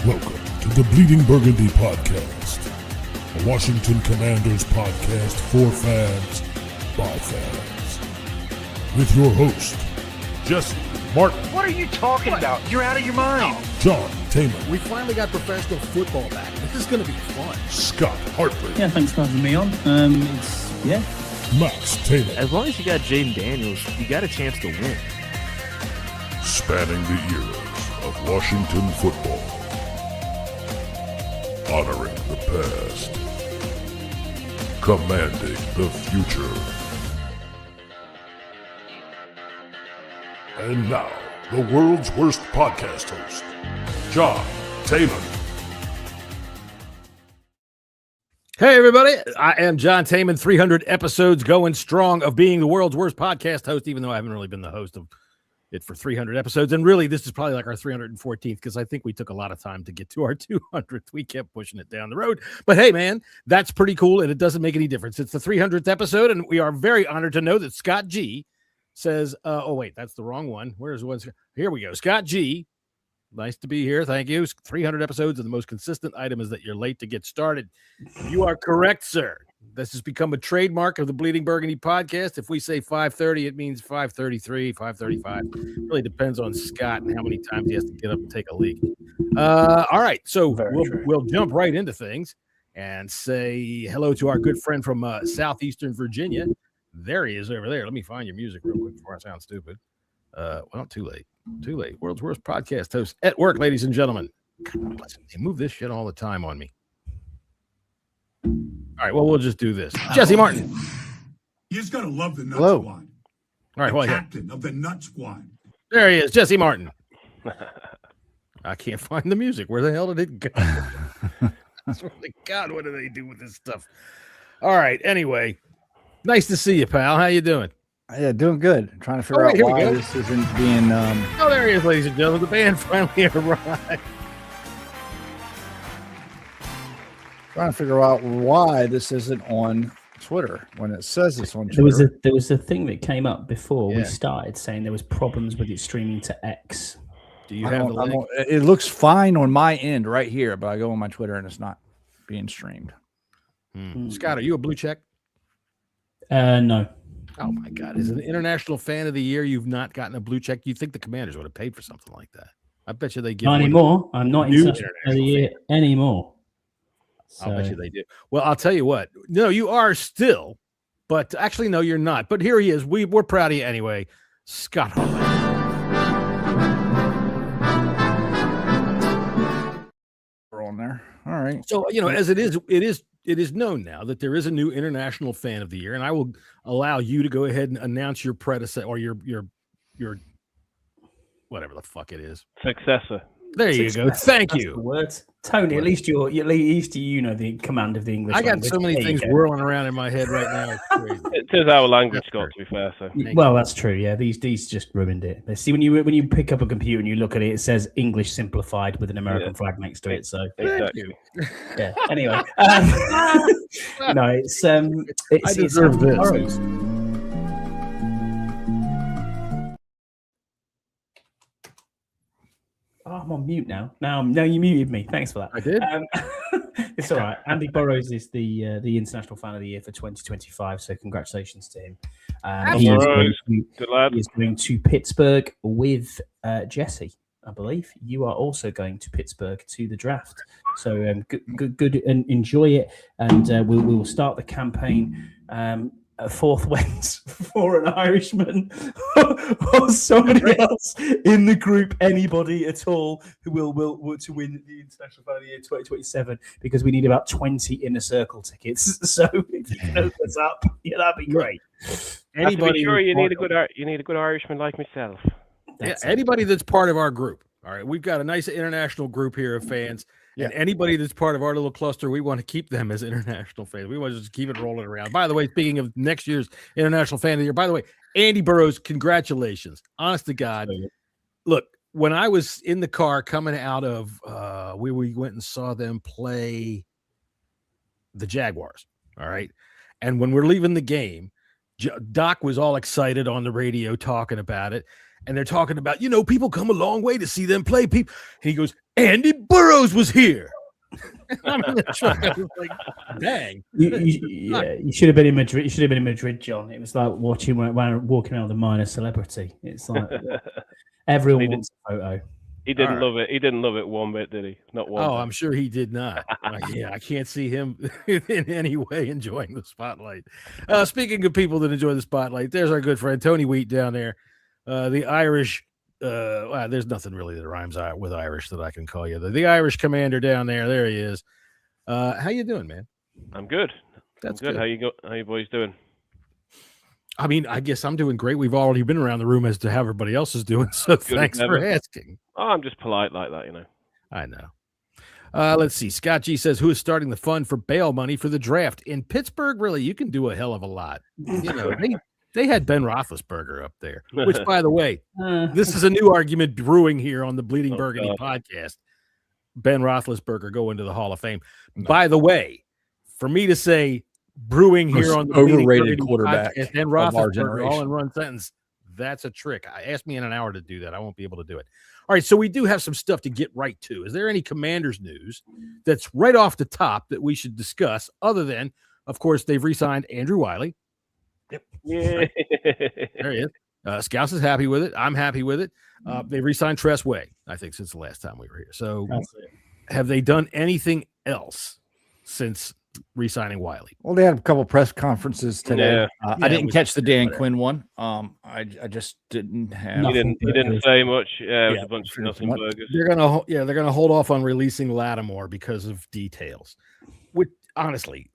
Welcome to the Bleeding Burgundy podcast, a Washington Commanders podcast for fans, by fans. With your host, Jessy, Martin. What are you talking about? You're out of your mind. John Taman. We finally got professional football back. This is going to be fun. Scott Hartley. Yeah, thanks for having me on. Max Taylor. As long as you got Jaden Daniels, you got a chance to win. Spanning the eras of Washington football. Honoring the past. Commanding the future. And now, the world's worst podcast host, John Taman. Hey, everybody. I am John Taman, 300 episodes going strong of being the world's worst podcast host, even though I haven't really been the host of it for 300 episodes. And really, this is probably like our 314th because I think we took a lot of time to get to our 200th. We kept pushing it down the road. But hey, man, that's pretty cool, and it doesn't make any difference. It's the 300th episode, and we are very honored to know that Scott G says, oh, wait, that's the wrong one. Where's one? Here we go. Scott G. Nice to be here. Thank you. 300 episodes, and the most consistent item is that you're late to get started. You are correct, sir. This has become a trademark of the Bleeding Burgundy podcast. If we say 5:30, it means 5:33, 5:35. Really depends on Scott and how many times he has to get up and take a leak. All right, so we'll jump right into things and say hello to our good friend from southeastern Virginia. There he is over there. Let me find your music real quick before I sound stupid. Well, too late. Too late. World's worst podcast host at work, ladies and gentlemen. God bless them. They move this shit all the time on me. All right, well, we'll just do this. Jesse Martin. You just gotta love the Nut Hello. Squad. All right, well, Captain of the Nut Squad. there he is, Jesse Martin. I can't find the music. Where the hell did it go? God, what do they do with this stuff? All right, anyway, nice to see you, pal. How you doing? Yeah, doing good. I'm trying to figure out why this isn't being. Oh, there he is, ladies and gentlemen. The band finally arrived. Trying to figure out why this isn't on Twitter when it says it's on Twitter. There was a thing that came up before we started saying there was problems with it streaming to X. Do you have the link? It looks fine on my end right here, but I go on my Twitter and it's not being streamed. Scott, are you a blue check? No. Oh my God! As an international fan of the year, you've not gotten a blue check. You think the Commanders would have paid for something like that? I bet you they give. Not anymore. I'm not international fan of the year anymore. So. I'll bet you they do. Well, I'll tell you what. No, you are still, but actually, no, you're not. But here he is. We're proud of you anyway, Scott Hartley. We're on there. All right. So as it is known now that there is a new international fan of the year, and I will allow you to go ahead and announce your predecessor or your whatever the fuck it is. Successor. There you go. Thank you. Words. Tony, at least you know the command of the English. I got so many things whirling around in my head right now. It's crazy. It is our language, Scott, to be fair. So. Well, that's true. Yeah, these just ruined it. See, when you pick up a computer and you look at it, it says English simplified with an American flag next to it. So exactly. Yeah. Anyway, no, I deserve this. Oh, I'm on mute now. Now you muted me. Thanks for that. I did. It's all right. Andy Burrows is the international fan of the year for 2025. So congratulations to him. He is going to Pittsburgh with Jesse, I believe. You are also going to Pittsburgh to the draft. So good and enjoy it. And we will start the campaign. Fourth wins for an Irishman or somebody else in the group, anybody at all who will to win the International Fan of the Year 2027, because we need about 20 inner circle tickets. So if you can open us up, that'd be great. Anybody sure you need a good Irishman like myself. Anybody that's part of our group. All right, we've got a nice international group here of fans. Yeah. And anybody that's part of our little cluster, we want to keep them as international fans. We want to just keep it rolling around. By the way, speaking of next year's International Fan of the Year, by the way, Andy Burrows, congratulations. Honest to God. Look, when I was in the car coming out of we went and saw them play the Jaguars, all right? And when we're leaving the game, Doc was all excited on the radio talking about it. And they're talking about, people come a long way to see them play. People, and he goes, Andy Burroughs was here. I'm in the truck. I was like, dang. You should have been in Madrid. You should have been in Madrid, John. It was like walking around with a minor celebrity. It's like everyone wants a photo. He didn't love it. He didn't love it one bit, did he? Not one. Oh, I'm sure he did not. I can't see him in any way enjoying the spotlight. Speaking of people that enjoy the spotlight, there's our good friend Tony Wheat down there. The Irish. There's nothing really that rhymes with Irish that I can call you. The Irish commander down there. There he is. How you doing, man? I'm good. That's good. How you boys doing? I mean, I guess I'm doing great. We've already been around the room as to how everybody else is doing, so thanks for asking. Oh, I'm just polite like that, I know. Let's see. Scott G says, who is starting the fund for bail money for the draft? In Pittsburgh, really, you can do a hell of a lot. They had Ben Roethlisberger up there, which, by the way, this is a new argument brewing here on the Bleeding Burgundy podcast. Ben Roethlisberger go into the Hall of Fame. No. By the way, for me to say brewing here on the overrated quarterback podcast, Ben Roethlisberger all in one sentence, that's a trick. Ask me in an hour to do that. I won't be able to do it. All right, so we do have some stuff to get right to. Is there any Commanders news that's right off the top that we should discuss other than, of course, they've re-signed Andrew Wiley. Yep. Yeah. There he is. Scouts is happy with it. I'm happy with it. They re-signed Tress Way, I think, since the last time we were here. So have they done anything else since re-signing Wiley? Well, they had a couple press conferences today. Yeah. I didn't catch the Dan Quinn one. I just didn't have. He didn't say much. Yeah, it was a bunch of nothing burgers. They're gonna hold off on releasing Lattimore because of details. Which honestly,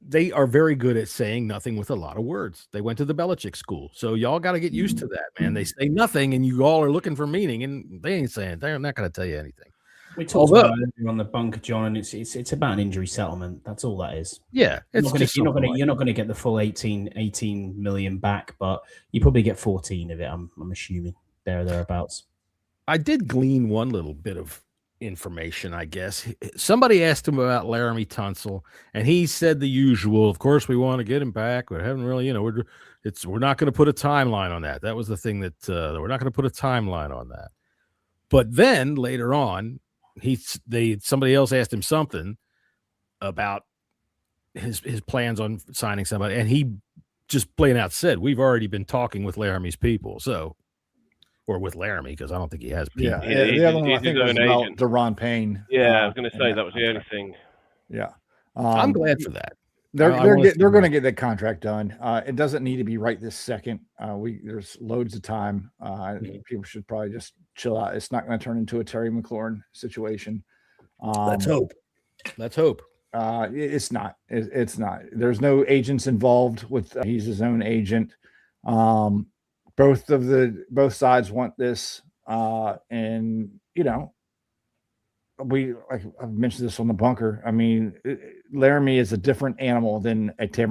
they are very good at saying nothing with a lot of words. They went to the Belichick school. So y'all got to get used to that, man. They say nothing and you all are looking for meaning and they ain't saying, they're not going to tell you anything. We talked about it on the bunker, John, and it's about an injury settlement. That's all that is. Yeah. You're not going to get the full 18 million back, but you probably get 14 of it. I'm assuming thereabouts. I did glean one little bit of information, I guess. Somebody asked him about Laramie Tunsil, and he said the usual. Of course, we want to get him back, but haven't really. We're not going to put a timeline on that. That was the thing that we're not going to put a timeline on that. But then later on, somebody else asked him something about his plans on signing somebody, and he just plain out said, "We've already been talking with Laramie's people." So. Or with Laramie, because I don't think he has people. Yeah, the other one I think was about Deron Payne. Yeah, I was going to say that was the only thing. Yeah, I'm glad for that. They're going to get that contract done. It doesn't need to be right this second. There's loads of time. People should probably just chill out. It's not going to turn into a Terry McLaurin situation. Let's hope. It's not. It's not. There's no agents involved with. He's his own agent. Both sides want this, and I've mentioned this on the bunker. I mean, Laramie is a different animal than a Terry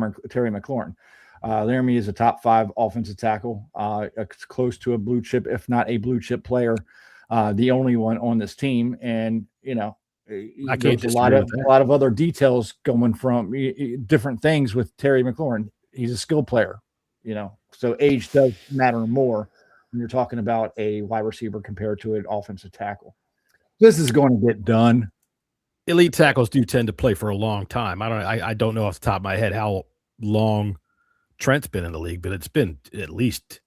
McLaurin. Laramie is a top 5 offensive tackle. It's close to a blue chip, if not a blue chip player. The only one on this team, and there's a lot of other details going from different things with Terry McLaurin. He's a skill player. So age does matter more when you're talking about a wide receiver compared to an offensive tackle. This is going to get done. Elite tackles do tend to play for a long time. I don't know off the top of my head how long Trent's been in the league, but it's been at least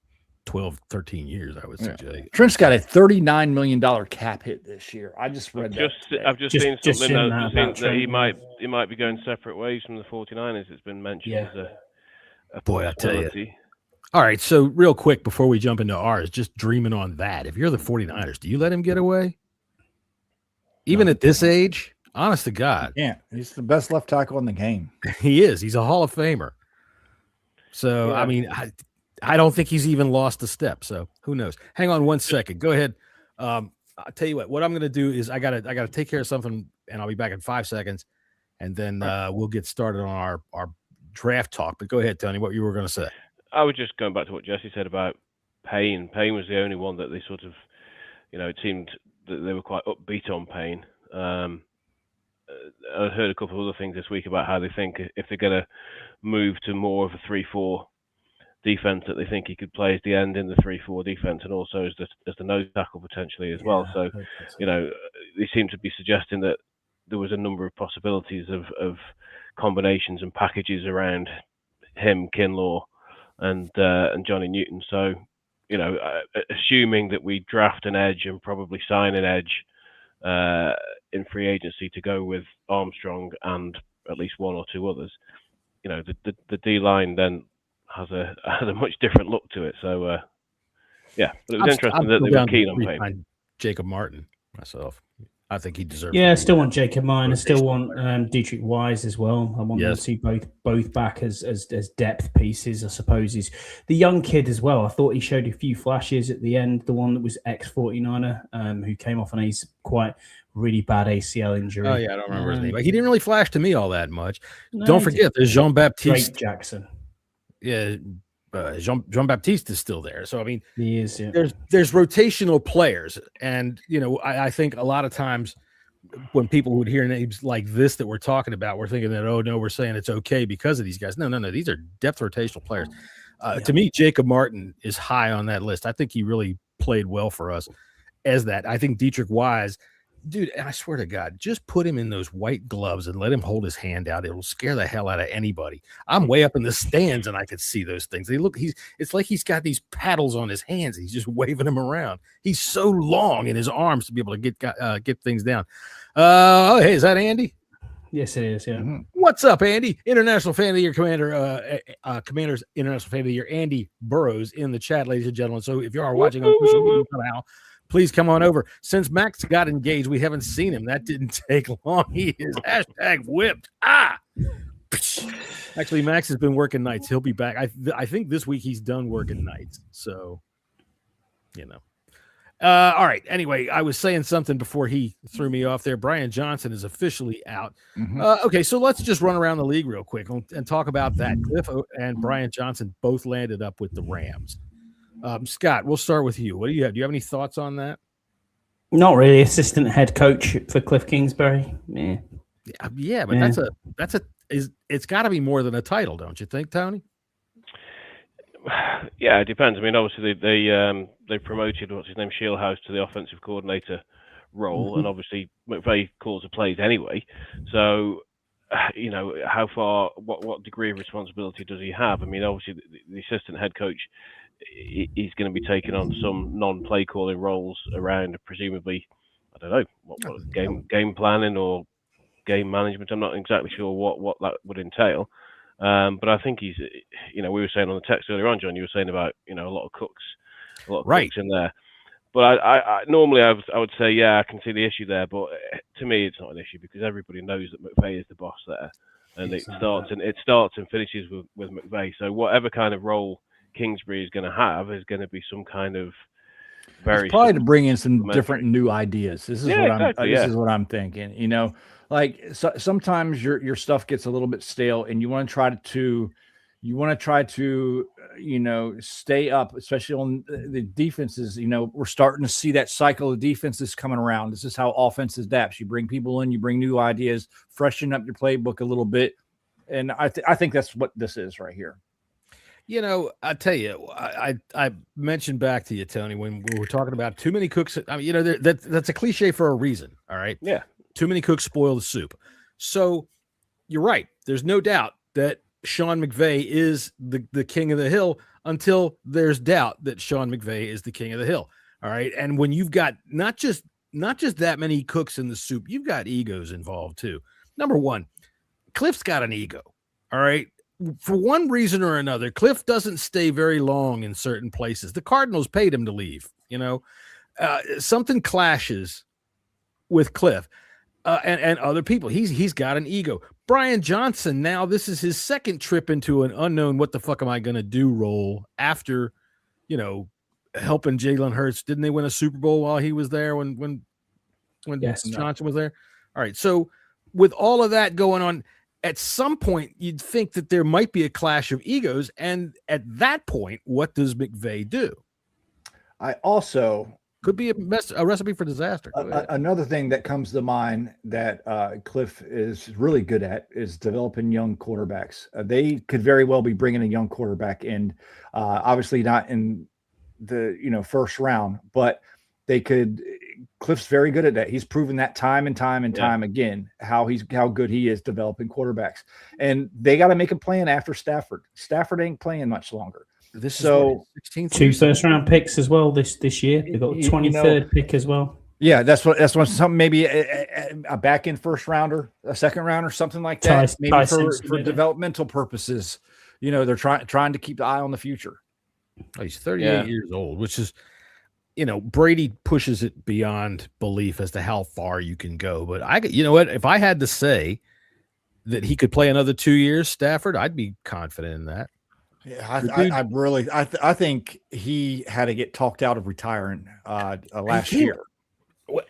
12, 13 years, I would suggest. Trent's got a $39 million cap hit this year. I just read that. I've just seen something that he might be going separate ways from the 49ers. It's been mentioned as a boy, I tell you. All right, so real quick before we jump into ours, just dreaming on that. If you're the 49ers, do you let him get away? Even at this age? Honest to God. Yeah, he's the best left tackle in the game. He is. He's a Hall of Famer. So, I mean, I don't think he's even lost a step. So, who knows? Hang on one second. Go ahead. I'll tell you what I'm going to do is I got to take care of something, and I'll be back in 5 seconds, and then we'll get started on our draft talk. But go ahead, Tony, what you were going to say. I was just going back to what Jesse said about Payne. Payne was the only one that they sort of, it seemed that they were quite upbeat on Payne. I heard a couple of other things this week about how they think if they're going to move to more of a 3-4 defense, that they think he could play as the end in the 3-4 defense and also as the nose tackle potentially as well. So, they seem to be suggesting that there was a number of possibilities of combinations and packages around him, Kinlaw, and Johnny Newton. So, assuming that we draft an edge and probably sign an edge in free agency to go with Armstrong and at least one or two others, the D line then has a much different look to it. So, but it was interesting that they were keen on paying Jacob Martin myself. I think he deserves. Yeah, I still want Jacob Martin. I still want Dietrich Wise as well. I want them to see both back as depth pieces. I suppose he's the young kid as well. I thought he showed a few flashes at the end. The one that was ex-49er, who came off an quite really bad ACL injury. Oh yeah, I don't remember his name, but he didn't really flash to me all that much. Don't forget, there's Jean-Baptiste Jackson. Yeah. Jean-Baptiste is still there. So, I mean, he is, there's rotational players. And, I think a lot of times when people would hear names like this that we're talking about, we're thinking that, oh, no, we're saying it's okay because of these guys. No. These are depth rotational players. To me, Jacob Martin is high on that list. I think he really played well for us as that. I think Dietrich Wise, dude, and I swear to God, just put him in those white gloves and let him hold his hand out. It'll scare the hell out of anybody. I'm way up in the stands and I could see those things. It's like he's got these paddles on his hands. He's just waving them around. He's so long in his arms to be able to get things down. Hey, is that Andy? Yes, it is. Yeah. Mm-hmm. What's up, Andy? International Fan of the Year, Commander's International Fan of the Year, Andy Burrows in the chat, ladies and gentlemen. So if you are watching on social media somehow, please come on over. Since Max got engaged, we haven't seen him. That didn't take long. He is #whipped. Actually, Max has been working nights. He'll be back. I think this week he's done working nights. So, all right. Anyway, I was saying something before he threw me off there. Brian Johnson is officially out. Mm-hmm. Okay, so let's just run around the league real quick and talk about that. Cliff and Brian Johnson both landed up with the Rams. Scott, we'll start with you. What do you have? Do you have any thoughts on that? Not really. Assistant head coach for Cliff Kingsbury. Yeah, but it's got to be more than a title, don't you think, Tony? Yeah, it depends. I mean, obviously they promoted what's his name, Shieldhouse, to the offensive coordinator role, and obviously McVay calls the plays anyway. So, how far, what degree of responsibility does he have? I mean, obviously the assistant head coach, he's going to be taking on some non-play calling roles around, presumably, I don't know, what game planning or game management. I'm not exactly sure what that would entail. But I think he's, we were saying on the text earlier on, John, you were saying about, a lot of cooks in there. But I normally I would say, I can see the issue there. But to me, it's not an issue because everybody knows that McVay is the boss there, and exactly. it starts and finishes with McVay. So whatever kind of role Kingsbury is going to have is going to be some kind of very probably to bring in some different new ideas. This is this is what I'm thinking. Like sometimes your stuff gets a little bit stale, and you want to try to stay up, especially on the defenses. We're starting to see that cycle of defenses coming around. This is how offense adapts. You bring people in, you bring new ideas, freshen up your playbook a little bit, and I think that's what this is right here. I tell you, I mentioned back to you, Tony, when we were talking about too many cooks. I mean, that's a cliche for a reason. All right. Yeah. Too many cooks spoil the soup. So you're right. There's no doubt that Sean McVay is the king of the hill until there's doubt that Sean McVay is the king of the hill. All right. And when you've got not just that many cooks in the soup, you've got egos involved too. Number one, Cliff's got an ego. All right. For one reason or another, Cliff doesn't stay very long in certain places. The Cardinals paid him to leave. Something clashes with Cliff and other people. He's got an ego. Brian Johnson, now this is his second trip into an unknown what the fuck am I going to do role after, helping Jalen Hurts. Didn't they win a Super Bowl while he was there when Johnson was there? All right. So with all of that going on, at some point, you'd think that there might be a clash of egos. And at that point, what does McVay do? I also Could be a recipe for disaster. Another thing that comes to mind that Cliff is really good at is developing young quarterbacks. They could very well be bringing a young quarterback in, obviously not in the first round, but they could. Cliff's very good at that. He's proven that time and time again how good he is developing quarterbacks. And they got to make a plan after Stafford. Stafford ain't playing much longer. Two first-round picks as well this year. They've got a 23rd pick as well. Yeah, that's what something maybe a back-end first rounder, a second rounder, something like that. Maybe for developmental purposes. They're trying to keep the eye on the future. Oh, he's 38 years old, which is, Brady pushes it beyond belief as to how far you can go. But you know what? If I had to say that he could play another 2 years, Stafford, I'd be confident in that. Yeah, I think he had to get talked out of retiring last year.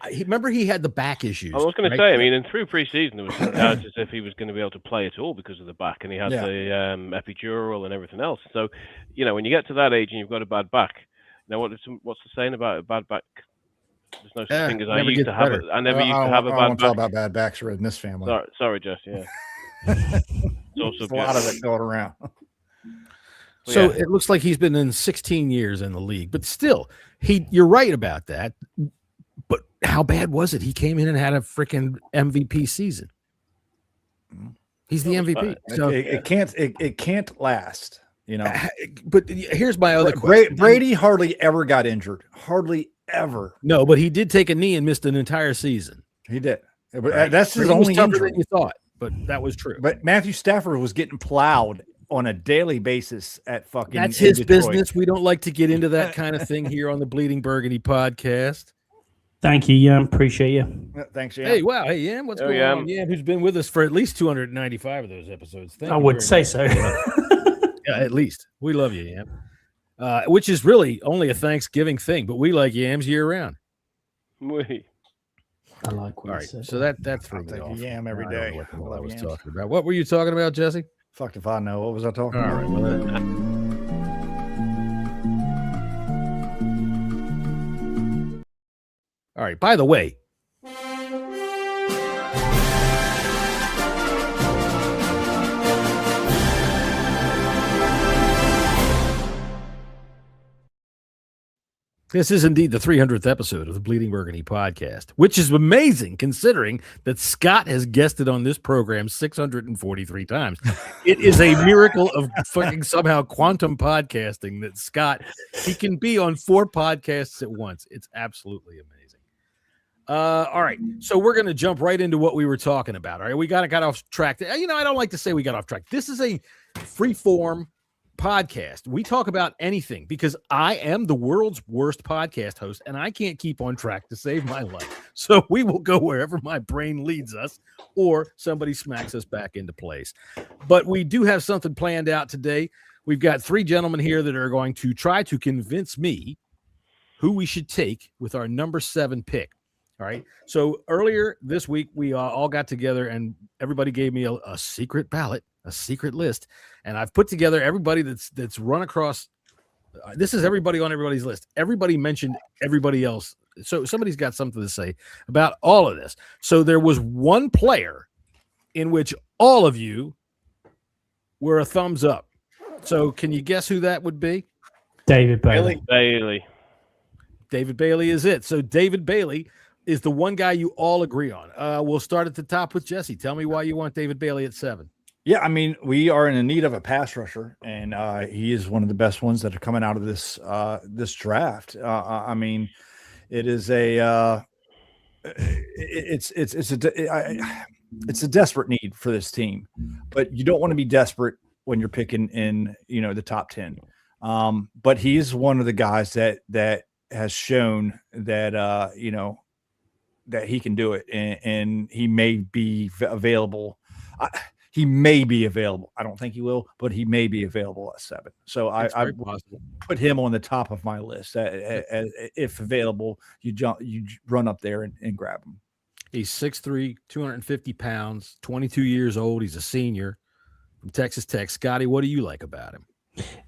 Remember, he had the back issues. I was going to say, I mean, and through preseason, there was doubts as if he was going to be able to play at all because of the back, and he had the epidural and everything else. So, when you get to that age and you've got a bad back, what's the saying about a bad back? There's no such thing as I used to have it. I never used to have a bad back. I don't talk about bad backs in this family. Sorry, Jess. Yeah, there's a lot of it going around. So it looks like he's been in 16 years in the league, but still, you're right about that. But how bad was it? He came in and had a freaking MVP season. He's the MVP. So it can't last, But here's my other question. Brady hardly ever got injured. Hardly ever. No, but he did take a knee and missed an entire season. He did. Right? That's his only injury. Than you thought, but that was true. But Matthew Stafford was getting plowed on a daily basis at fucking. That's his business. We don't like to get into that kind of thing here on the Bleeding Burgundy podcast. Thank you, Yam. Appreciate you. Thanks, Yam. Hey, wow. Hey, Yam. What's going on? Yam, who's been with us for at least 295 of those episodes. I would say so. Yeah, at least. We love you, Yam. Which is really only a Thanksgiving thing, but we like yams year round. I like what All right, so that threw me off. Yam every day. What the hell I was talking about. What were you talking about, Jesse? Fuck if I know. What was I talking about? All right, well, all right, by the way, this is indeed the 300th episode of the Bleeding Burgundy podcast, which is amazing considering that Scott has guested on this program 643 times. It is a miracle of fucking somehow quantum podcasting that Scott, he can be on 4 podcasts at once. It's absolutely amazing. All right, so we're going to jump right into what we were talking about. All right, we got off track. I don't like to say we got off track. This is a free-form podcast. We talk about anything because I am the world's worst podcast host and I can't keep on track to save my life. So we will go wherever my brain leads us or somebody smacks us back into place. But we do have something planned out today. We've got 3 gentlemen here that are going to try to convince me who we should take with our number 7 pick. All right. So earlier this week, we all got together and everybody gave me a secret ballot, a secret list. And I've put together everybody that's run across. This is everybody on everybody's list. Everybody mentioned everybody else. So somebody's got something to say about all of this. So there was one player in which all of you were a thumbs up. So can you guess who that would be? David Bailey. David Bailey is it. So David Bailey is the one guy you all agree on. We'll start at the top with Jesse. Tell me why you want David Bailey at 7. Yeah, I mean, we are in the need of a pass rusher, and he is one of the best ones that are coming out of this this draft. I mean, it is it's a desperate need for this team, but you don't want to be desperate when you're picking in the top 10. But he's one of the guys that has shown that that he can do it, and he may be available. He may be available. I don't think he will, but he may be available at 7. So I put him on the top of my list. If available, you run up there and grab him. He's 6'3", 250 pounds, 22 years old. He's a senior from Texas Tech. Scotty, what do you like about him?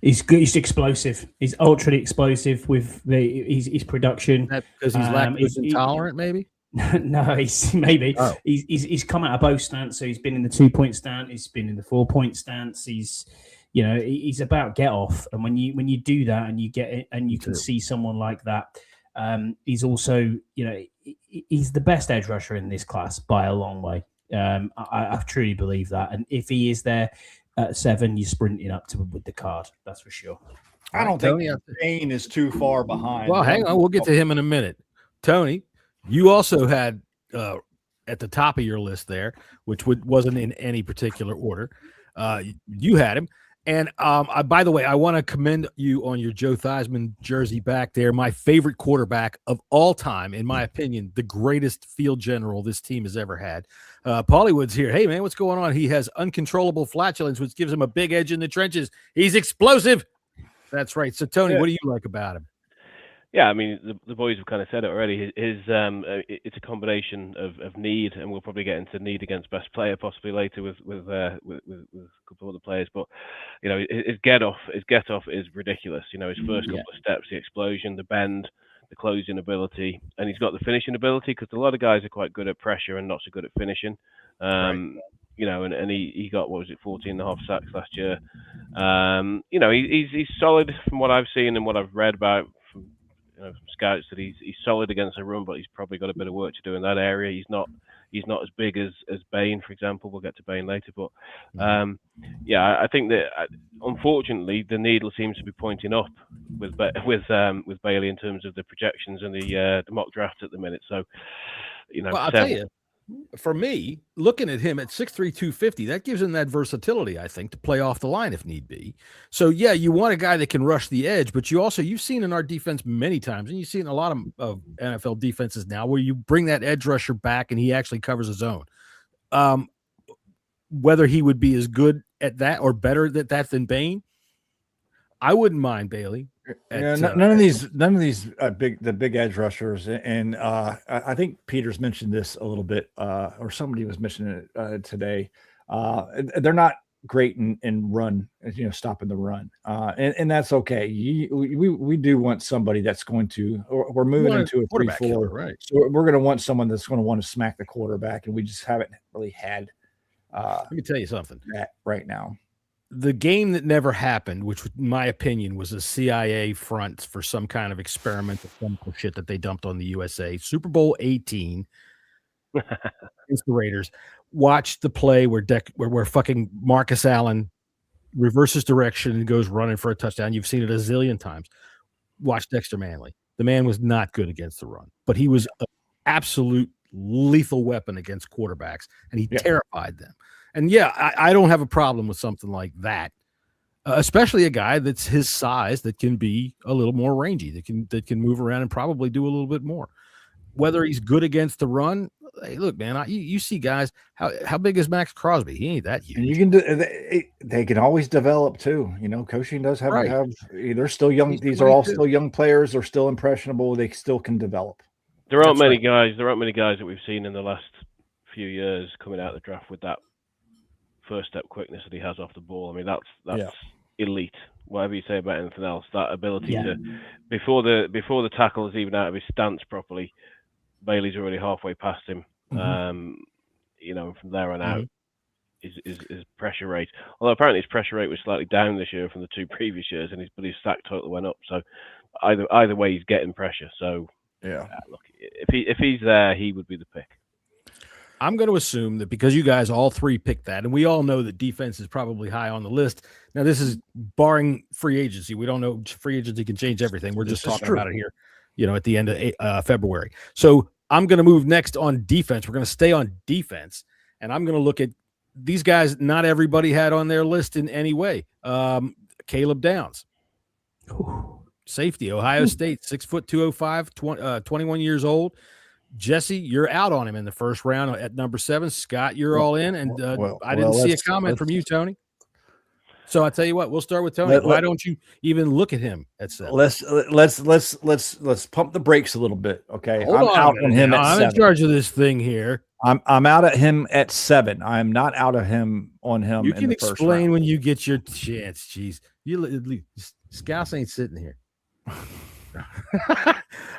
He's good. He's explosive. He's ultra explosive with his production. Because he's lactose intolerant, maybe. No, he's come out of both stance. So he's been in the 2-point stance. He's been in the 4-point stance. He's about get off. And when you do that and you get it and you can see someone like that, he's also he's the best edge rusher in this class by a long way. I truly believe that. And if he is there at 7, you're sprinting up to him with the card. That's for sure. I don't think Bane is too far behind. Well, hang on. We'll get to him in a minute. Tony, you also had at the top of your list there, which wasn't in any particular order. You had him. And by the way, I want to commend you on your Joe Theismann jersey back there. My favorite quarterback of all time, in my opinion, the greatest field general this team has ever had. Paulie Wood's here. Hey, man, what's going on? He has uncontrollable flatulence, which gives him a big edge in the trenches. He's explosive. That's right. So, Tony, what do you like about him? Yeah, I mean, the boys have kind of said it already. It's a combination of need, and we'll probably get into need against best player possibly later with a couple of other players. But his get off is ridiculous. His first couple of steps, the explosion, the bend, the closing ability, and he's got the finishing ability because a lot of guys are quite good at pressure and not so good at finishing. Right. And he got 14.5 sacks last year. He's solid from what I've seen and what I've read about. From scouts that he's solid against the run, but he's probably got a bit of work to do in that area. He's not as big as Bain, for example. We'll get to Bain later, but I think that unfortunately the needle seems to be pointing up with Bailey in terms of the projections and the mock draft at the minute. So I'll tell you. For me, looking at him at 6'3", 250, that gives him that versatility, I think, to play off the line if need be. So, yeah, you want a guy that can rush the edge, but you've seen in our defense many times, and you've seen a lot of NFL defenses now where you bring that edge rusher back and he actually covers his own. Whether he would be as good at that or better at that than Bain, I wouldn't mind Bailey. None of these big edge rushers, and I think Peter's mentioned this a little bit, or somebody was mentioning it today. They're not great in run, stopping the run, and that's okay. We do want somebody that's going to. We're moving into a 3-4, right? So we're going to want someone that's going to want to smack the quarterback, and we just haven't really had. Let me tell you something. That right now. The game that never happened, which in my opinion was a CIA front for some kind of experimental chemical shit that they dumped on the USA. Super Bowl 18 against the Raiders. Watch the play where fucking Marcus Allen reverses direction and goes running for a touchdown. You've seen it a zillion times. Watch Dexter Manley. The man was not good against the run, but he was an absolute lethal weapon against quarterbacks, and he terrified them. And I don't have a problem with something like that, especially a guy that's his size that can be a little more rangy, that can move around and probably do a little bit more. Whether he's good against the run, hey, look, man, you see guys. How big is Max Crosby? He ain't that huge. And you can they can always develop too. Coaching does have they're still young. These are all still young players. They're still impressionable. They still can develop. There aren't many guys that we've seen in the last few years coming out of the draft with that first step quickness that he has off the ball. I mean, that's elite. Whatever you say about anything else, that ability to before the tackle is even out of his stance properly, Bailey's already halfway past him. And from there on out, his pressure rate. Although apparently his pressure rate was slightly down this year from the 2 previous years, and his sack total went up. So either way, he's getting pressure. So look, if he's there, he would be the pick. I'm going to assume that because you guys all three picked that, and we all know that defense is probably high on the list. Now, this is barring free agency. We don't know. Free agency can change everything. We're just talking about it here, at the end of February. So I'm going to move next on defense. We're going to stay on defense, and I'm going to look at these guys not everybody had on their list in any way. Caleb Downs, safety, Ohio State, 6 foot 205, 21 years old. Jesse, you're out on him in the first round at number 7. Scott, you're all in, and I didn't see a comment from you, Tony. So I tell you what, we'll start with Tony. Why don't you even look at him at 7? Let's pump the brakes a little bit. Okay. Hold I'm on out on him at I'm 7. in charge of this thing here. I'm out at him at 7. I'm not out of him on him. You in can the first explain round. when you get your chance. Jeez, Scouts ain't sitting here.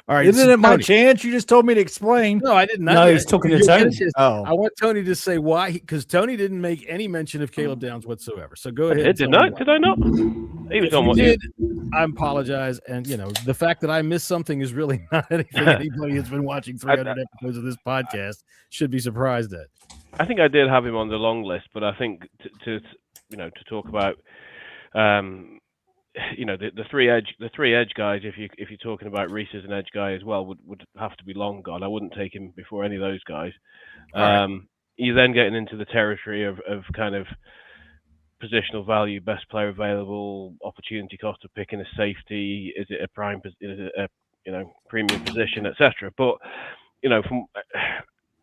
All right, Isn't so it my Tony. chance? You just told me to explain. No, I didn't. No, he's talking to Tony. Oh, I want Tony to say why, because Tony didn't make any mention of Caleb Downs whatsoever. So go ahead. Did I? Did I not? He was If on you what? did, I apologize. And the fact that I missed something is really not anything anybody who's been watching 300 episodes of this podcast should be surprised at. I think I did have him on the long list, but I think to talk about the three edge guys. If you're talking about Reese as an edge guy as well, would have to be long gone. I wouldn't take him before any of those guys. You're then getting into the territory of kind of positional value, best player available, opportunity cost of picking a safety. Is it a prime? Is it a premium position, etc. But from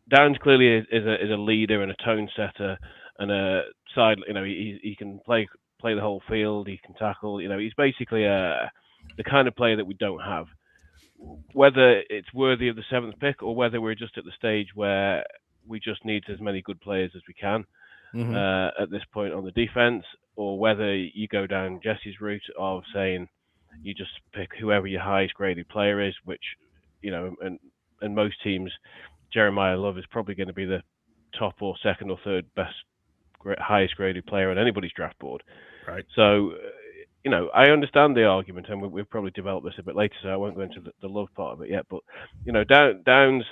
Downs clearly is a leader and a tone setter and a side. He can play the whole field. He can tackle. He's basically the kind of player that we don't have. Whether it's worthy of the 7th pick or whether we're just at the stage where we just need as many good players as we can at this point on the defense, or whether you go down Jesse's route of saying you just pick whoever your highest graded player is, which and most teams, Jeremiah Love is probably going to be the top or second or third best highest graded player on anybody's draft board. Right. So, I understand the argument, and we'll probably develop this a bit later, so I won't go into the love part of it yet. But, Downs,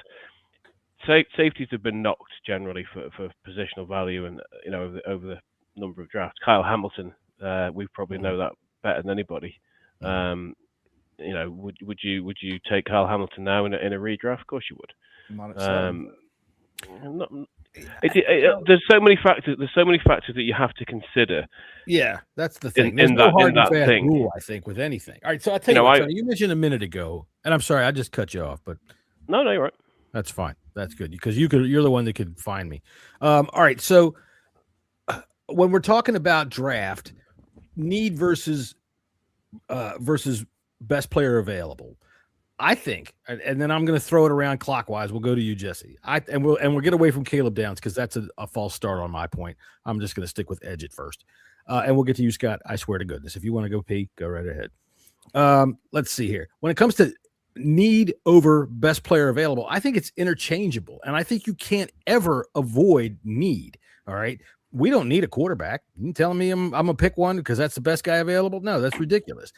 safeties have been knocked generally for positional value and, over the number of drafts. Kyle Hamilton, we probably know that better than anybody. Would you take Kyle Hamilton now in a redraft? Of course you would. not at 7. There's so many factors. There's so many factors that you have to consider. Yeah, that's the thing. In There's no hard and that fast thing. rule, I think, with anything. All right, so I tell you what, Tony, you mentioned a minute ago, and I'm sorry, I just cut you off, but no, you're right. That's fine. That's good because you're the one that could find me. All right, so when we're talking about draft need versus best player available, I think, and then I'm going to throw it around clockwise. We'll go to you, Jesse. We'll get away from Caleb Downs because that's a false start on my point. I'm just going to stick with edge at first, and we'll get to you, Scott. I swear to goodness, if you want to go pee, go right ahead. Let's see here. When it comes to need over best player available, I think it's interchangeable, and I think you can't ever avoid need. All right, we don't need a quarterback. You telling me I'm gonna pick one because that's the best guy available? No, that's ridiculous.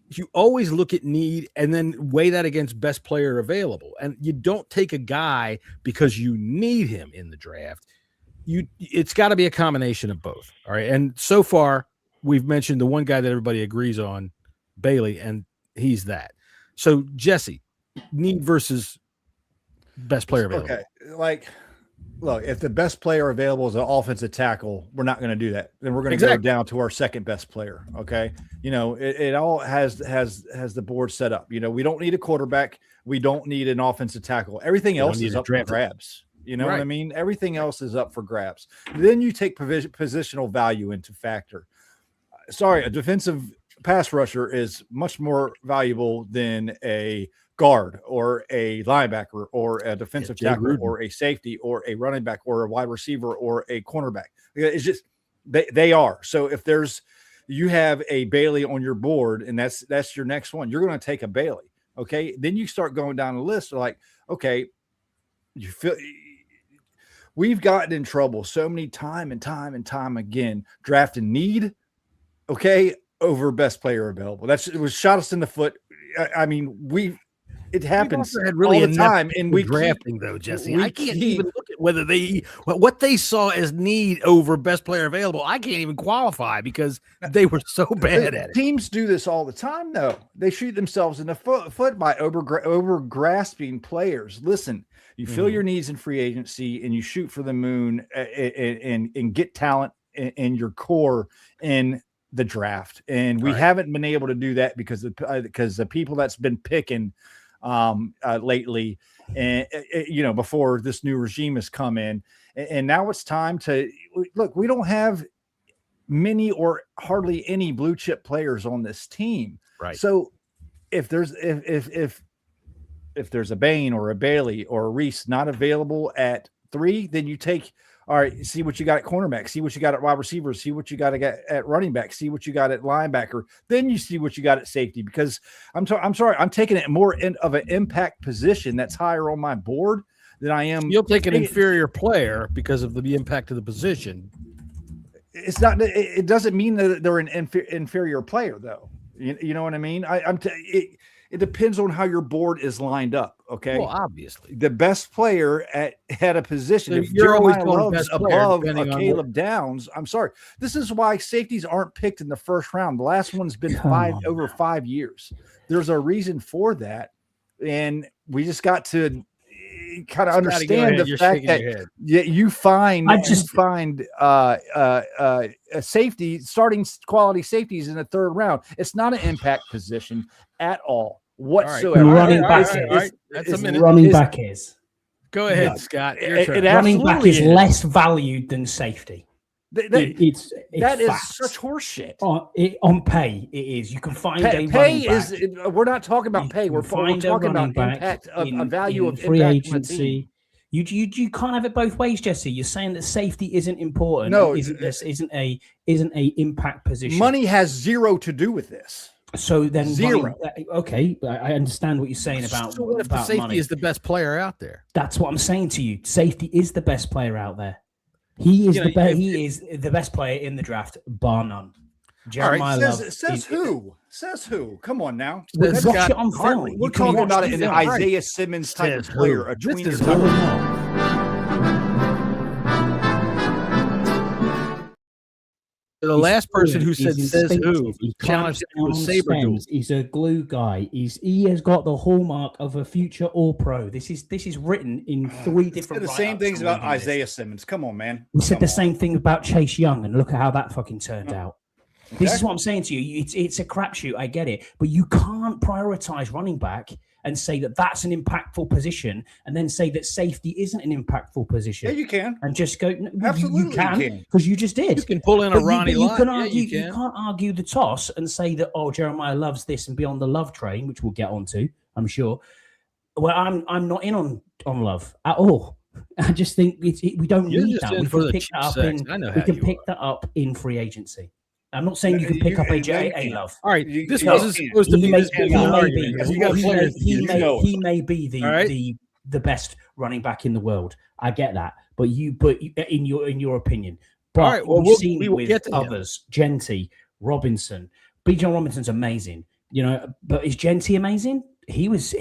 You always look at need and then weigh that against best player available. And you don't take a guy because you need him in the draft. It's got to be a combination of both. All right. And so far, we've mentioned the one guy that everybody agrees on, Bailey, and he's that. So, Jesse, need versus best player available. Okay. Look, if the best player available is an offensive tackle, we're not going to do that. Then we're going to go down to our second best player. Okay. It all has the board set up. We don't need a quarterback. We don't need an offensive tackle. Everything else is up for grabs. You know what I mean? Everything else is up for grabs. Then you take positional value into factor. Sorry, a defensive pass rusher is much more valuable than a guard or a linebacker or a defensive tackle or a safety or a running back or a wide receiver or a cornerback. It's just they are. So if you have a Bailey on your board and that's your next one, you're going to take a Bailey. Okay. Then you start going down the list like, okay, we've gotten in trouble so many time again, drafting need. Okay. Over best player available. It was shot us in the foot. I mean, it happens all the time, and we drafting though, Jesse. I can't even look at whether what they saw as need over best player available. I can't even qualify because they were so bad at it. Teams do this all the time, though. They shoot themselves in the foot by over grasping players. Listen, you fill your needs in free agency, and you shoot for the moon, and get talent in your core in the draft. And we haven't been able to do that because the people that's been picking lately, and before this new regime has come in, and now it's time to look. We don't have many or hardly any blue chip players on this team. Right. So if there's a Bain or a Bailey or a Reese not available at 3, then you take, all right, see what you got at cornerback, see what you got at wide receiver, see what you got at running back, see what you got at linebacker. Then you see what you got at safety, because I'm sorry, I'm taking it more of an impact position that's higher on my board than I am. You'll take an inferior player because of the impact of the position. It's not. It doesn't mean that they're an inferior player, though. You know what I mean? It depends on how your board is lined up. Okay. Well, obviously, the best player at a position. So if you're always Jeremiah going Love's best player, above a depending on Caleb Downs, I'm sorry. This is why safeties aren't picked in the first round. The last one's been over 5 years. There's a reason for that, and we just got to kind of understand the fact that you find a safety, starting quality safeties in the 3rd round. It's not an impact position at all whatsoever. Running back is. Go ahead, Scott. Running back is less valued than safety. It's such horseshit. On pay, it is. You can find a pay is. We're not talking about pay. We're talking about impact of a value of free agency. You can't have it both ways, Jesse. You're saying that safety isn't important. No, isn't a impact position. Money has zero to do with this. So then zero. Okay, I understand what you're saying about safety money. Is the best player out there. That's what I'm saying to you. Safety is the best player out there. He is he is the best player in the draft, bar none. Jeremiah Love says who? Says who? Come on now. Watch it on film. We're talking about an Isaiah Simmons type of player, a tweener type of player. The last person who says who challenged him with saber duel. He's a glue guy. He has got the hallmark of a future All-Pro. This is written in 3 different. The same things about Isaiah Simmons. Come on, man. We said the same thing about Chase Young, and look at how that fucking turned out. Exactly. This is what I'm saying to you. It's a crapshoot. I get it, but you can't prioritize running back and say that that's an impactful position, and then say that safety isn't an impactful position. Yeah, you can. And just go. Absolutely, you can because you just did. You can pull in a Ronnie Lott. You can't argue the toss and say that Jeremiah loves this and be on the Love train, which we'll get onto, I'm sure. Well, I'm not in on Love at all. I just think we don't need that. We can pick that up in free agency. I'm not saying you can pick up a Love. All right, this wasn't supposed to be this big argument. He may be the best running back in the world. I get that, but in your opinion, but we've seen with others, Genty, Robinson, Bijan Robinson's amazing. But is Genty amazing? He was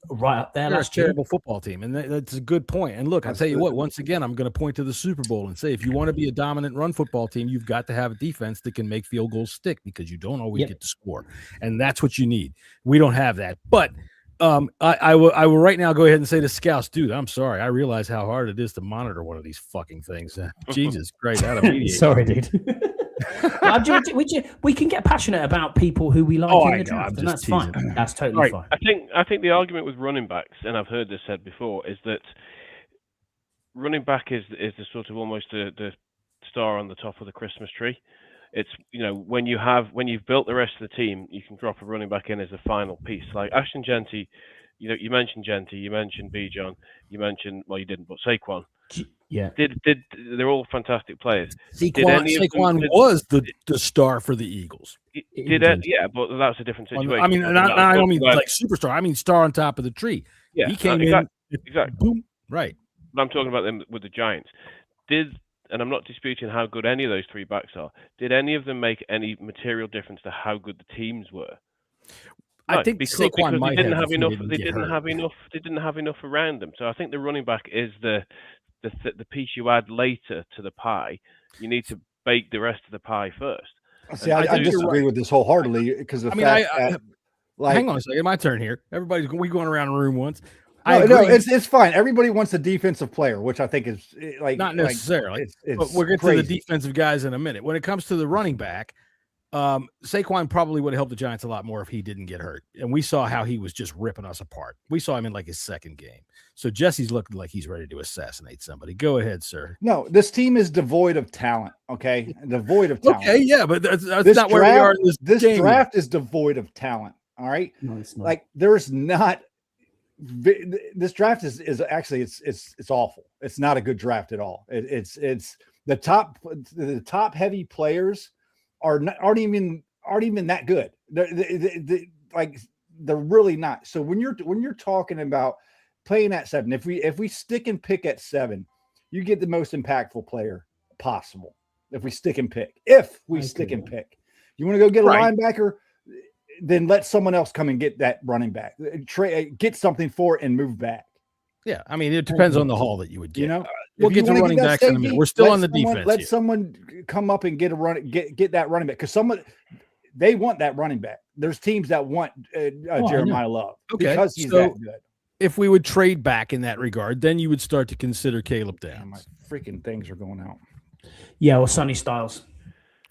right up there last year. Terrible football team, and that's a good point. And look, I'll tell you what. Once again, I'm going to point to the Super Bowl and say, if you want to be a dominant run football team, you've got to have a defense that can make field goals stick, because you don't always get to score, and that's what you need. We don't have that, but I will right now go ahead and say to Scouts, dude, I'm sorry. I realize how hard it is to monitor one of these fucking things. Jesus Christ, out of media. Sorry, dude. We can get passionate about people who we like in the draft, and that's fine. That's totally fine. I think the argument with running backs, and I've heard this said before, is that running back is the sort of almost the star on the top of the Christmas tree. It's when you've built the rest of the team, you can drop a running back in as a final piece. Like Ashton Genty, you mentioned Genty, you mentioned Bijan, you mentioned you didn't, but Saquon. Yeah, they're all fantastic players. Saquon was the star for the Eagles. But that's a different situation. I mean, I don't mean like superstar. I mean star on top of the tree. Yeah, he came in exactly. Boom, right. But I'm talking about them with the Giants. And I'm not disputing how good any of those 3 backs are. Did any of them make any material difference to how good the teams were? I think Saquon might have enough. They didn't have enough around them. So I think the running back is the piece you add later to the pie. You need to bake the rest of the pie first. See, I disagree with this wholeheartedly, because hang on a second, my turn here. We going around the room once. No, it's fine. Everybody wants a defensive player, which I think is not necessarily. But we'll get to the defensive guys in a minute. When it comes to the running back, Saquon probably would have helped the Giants a lot more if he didn't get hurt. And we saw how he was just ripping us apart. We saw him in like his second game. So Jesse's looking like he's ready to assassinate somebody. Go ahead, sir. No, this team is devoid of talent. Okay, devoid of talent. Okay, yeah, but that's this not draft, where we are in this game draft yet. is devoid of talent. All right, No, it's not. like there's not. This draft is actually it's awful. It's not a good draft at all. It's the top heavy players aren't even that good. They're really not. So when you're talking about playing at 7, if we stick and pick at 7, you get the most impactful player possible. If we stick and pick, you want to go get a linebacker, then let someone else come and get that running back. Get something for it and move back. Yeah, I mean, it depends on the haul that you would get. You know, we'll get to running backs in a minute. We're still on the defense. Let someone come up and get that running back, because they want that running back. There's teams that want Jeremiah Love because he's that good. If we would trade back in that regard, then you would start to consider Caleb Downs. My freaking things are going out. Yeah, or Sonny Styles.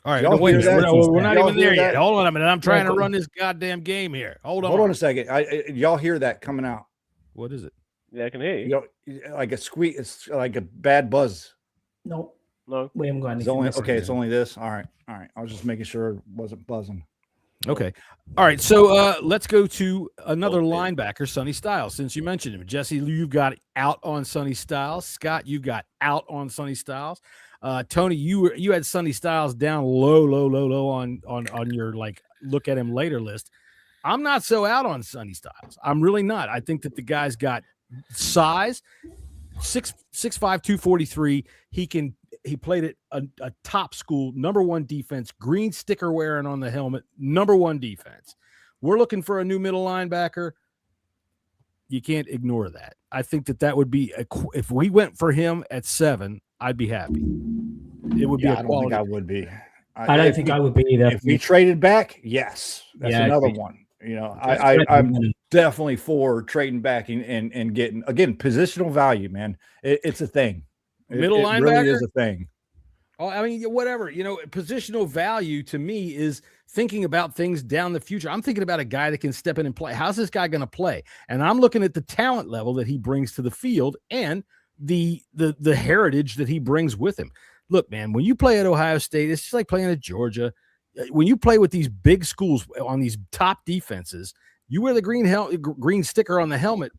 All right, wait a minute. We're not even there yet. Hold on a minute. I'm trying to run this goddamn game here. Hold on a second. Y'all hear that coming out? What is it? Yeah, I can hear you. Like a squeak. It's like a bad buzz. No, we haven't got anything. It's only this. All right. I was just making sure it wasn't buzzing. Okay. All right. So let's go to another linebacker, Sonny Styles. Since you mentioned him, Jesse, you've got out on Sonny Styles. Scott, you got out on Sonny Styles. Tony, you had Sonny Styles down low on your like look at him later list. I'm not so out on Sonny Styles. I'm really not. I think that the guy's got size, 6'5", 243. He played at a top school, number 1 defense, green sticker wearing on the helmet, number 1 defense. We're looking for a new middle linebacker. You can't ignore that. I think that would be if we went for him at 7, I'd be happy. It would be a quality. I don't think I would be. I don't think I would be either. If we traded back, yes, that's another one. You know, I'm definitely for trading back and getting, again, positional value, man. It's a thing. Middle linebacker really is a thing. Oh, I mean, whatever. You know, positional value to me is thinking about things down the future. I'm thinking about a guy that can step in and play. How's this guy going to play? And I'm looking at the talent level that he brings to the field and the heritage that he brings with him. Look, man, when you play at Ohio State, it's just like playing at Georgia. When you play with these big schools on these top defenses, you wear the green sticker on the helmet.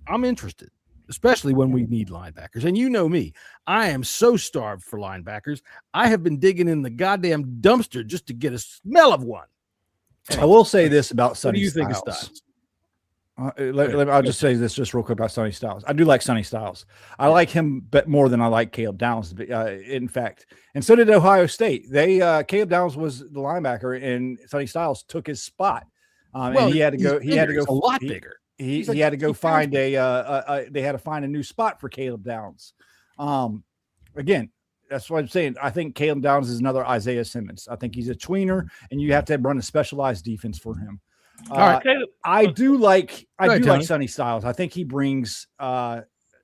I'm interested, especially when we need linebackers. And you know me, I am so starved for linebackers. I have been digging in the goddamn dumpster just to get a smell of one. I will say this about Sonny Styles. What do you think of Styles? I'll just say this just real quick about Sonny Styles. I do like Sonny Styles. I like him more than I like Caleb Downs, in fact. And so did Ohio State. Caleb Downs was the linebacker, and Sonny Styles took his spot. And he had to go. He had to go a lot bigger. He had to go find they had to find a new spot for Caleb Downs. Again, that's what I'm saying. I think Caleb Downs is another Isaiah Simmons. I think he's a tweener, and you have to run a specialized defense for him. All right. I do like Sonny Styles. I think he brings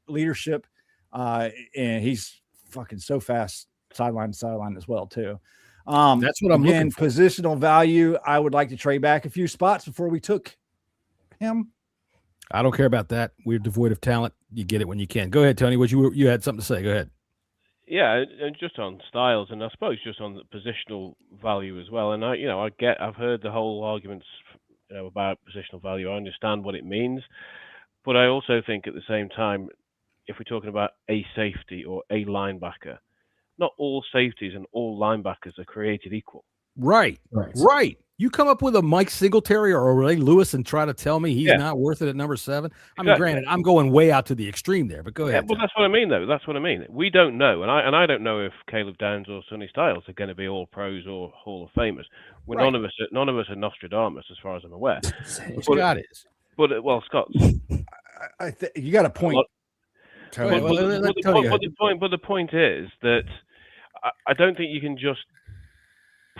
leadership, and he's fucking so fast sideline to sideline as well too. That's what I'm looking for. Positional value. I would like to trade back a few spots before we took him. I don't care about that. We're devoid of talent. You get it when you can. Go ahead, Tony. You had something to say. Go ahead. Yeah, and just on Styles, and I suppose just on the positional value as well. And I've heard the whole arguments, about positional value. I understand what it means, but I also think at the same time, if we're talking about a safety or a linebacker, not all safeties and all linebackers are created equal. Right. You come up with a Mike Singletary or a Ray Lewis and try to tell me he's not worth it at number 7. I mean, granted, I'm going way out to the extreme there, but go ahead. Well, that's what I mean, though. That's what I mean. We don't know, and I don't know if Caleb Downs or Sonny Styles are going to be all pros or Hall of Famers. None of us are Nostradamus, as far as I'm aware. Scott is. But Scott, you got a point. But the point is that I don't think you can just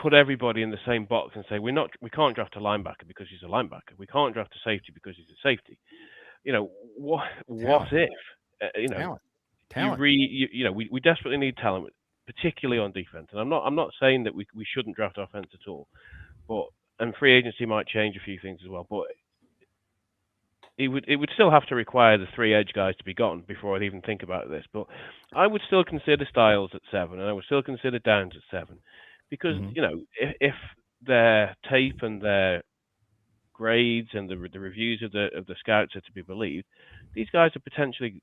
put everybody in the same box and say we can't draft a linebacker because he's a linebacker. We can't draft a safety because he's a safety. What if? Talent. We desperately need talent. particularly on defense. And I'm not saying that we shouldn't draft offense at all, and free agency might change a few things as well. But it would still have to require the 3 edge guys to be gone before I'd even think about this. But I would still consider Styles at 7, and I would still consider Downs at 7, because if their tape and their grades and the reviews of the scouts are to be believed, these guys are potentially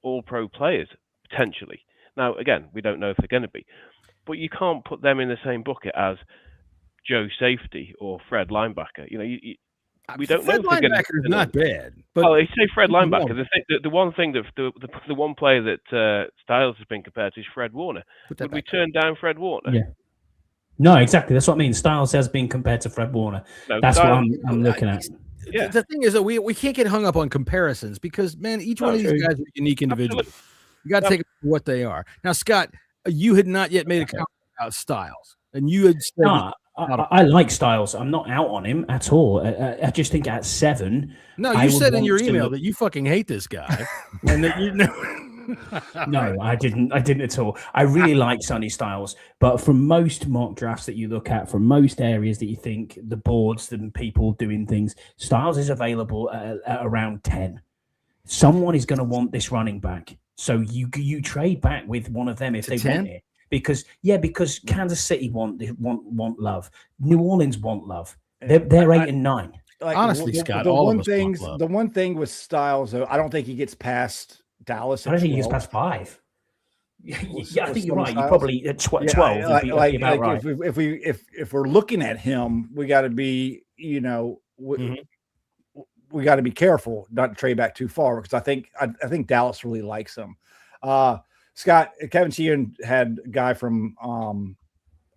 all pro players potentially. Now again, we don't know if they're going to be, but you can't put them in the same bucket as Joe safety or Fred linebacker. We don't know. Fred linebacker is not bad. But you say Fred linebacker. The one thing that the one player that Styles has been compared to is Fred Warner. Would we turn down Fred Warner? Yeah. No, exactly. That's what I mean. Styles has been compared to Fred Warner. No, that's Styles, what I'm looking at. Yeah. The thing is that we can't get hung up on comparisons because, man, each one of these guys are unique individuals. Absolutely. You got to take it for what they are. Now, Scott, you had not yet made a comment about Styles, and you had said I like Styles. I'm not out on him at all. I just think at 7. No, you said in your email that you fucking hate this guy, and that you know. No, I didn't. I didn't at all. I really like Sonny Styles, but from most mock drafts that you look at, from most areas that you think the boards and people doing things, Styles is available at around 10. Someone is going to want this running back, so you trade back with one of them if they 10? Want it. Because Kansas City want love. New Orleans want love. They're 8 and 9. Honestly, Scott, the one thing with Styles, though, I don't think he gets past Dallas. I don't think he gets past 5. Yeah, I think you're right. You probably at 12. Yeah, right. If we're looking at him, we got to be, we got to be careful not to trade back too far, because I think Dallas really likes him. Scott, Kevin Sheehan had a guy from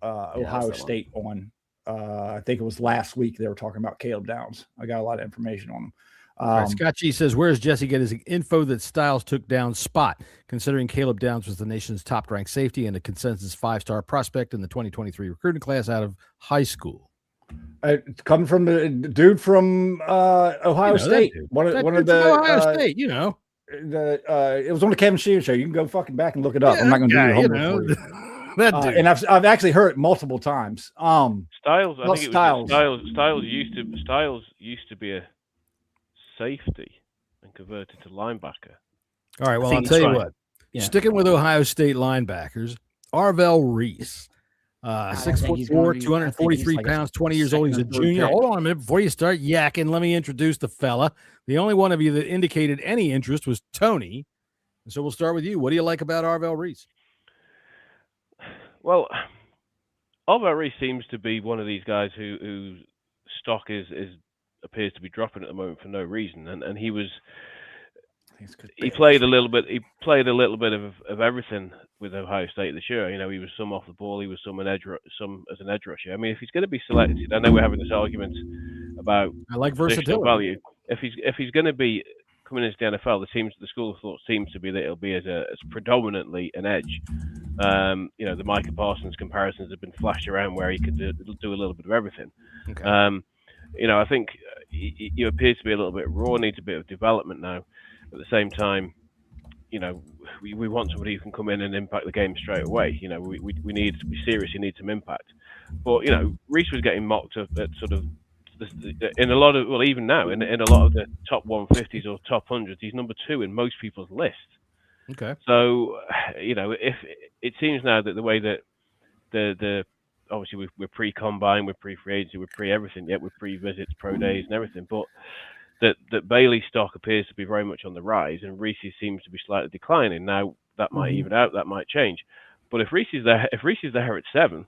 Ohio State on. I think it was last week. They were talking about Caleb Downs. I got a lot of information on him. Right, Scott G says, where does Jesse get his info that Styles took down Spot, considering Caleb Downs was the nation's top-ranked safety and a consensus 5-star prospect in the 2023 recruiting class out of high school? It's coming from the dude from Ohio State. One of the Ohio State, it was on the Kevin Sheehan show. You can go fucking back and look it up. I'm not going to do your homework for you. That dude. And I've actually heard it multiple times. Styles, I think Styles used to be a safety and converted to linebacker. All right, well, I'll tell you what. Yeah. Sticking with Ohio State linebackers, Arvell Reese, 6'4", 243 pounds, 20 years old. He's a junior. Hold on a minute. Before you start yakking, let me introduce the fella. The only one of you that indicated any interest was Tony. So we'll start with you. What do you like about Arvell Reese? Well, Arvell Reese seems to be one of these guys whose stock appears to be dropping at the moment for no reason, and he played a little bit of everything with Ohio State this year. He was some off the ball, he was some as an edge rusher. I mean, if he's going to be selected, I know we're having this argument about I like versatility value. If he's going to be coming into the NFL, the school of thought seems to be that it'll be as predominantly an edge. The Micah Parsons comparisons have been flashed around where he could do a little bit of everything. Okay. I think he appears to be a little bit raw, needs a bit of development now. At the same time, we want somebody who can come in and impact the game straight away. We seriously need some impact. But, Reese was getting mocked at sort of in a lot of, well, even now, in a lot of the top 150s or top 100s, he's number 2 in most people's list. Okay. So, if it seems now that the way that the obviously we're pre-combine, we're pre-free agency, we're pre-everything, yet we're pre-visits, pro days and everything, but that Bailey's stock appears to be very much on the rise and Reese's seems to be slightly declining. Now that might even out, that might change. But if Reese's there at 7,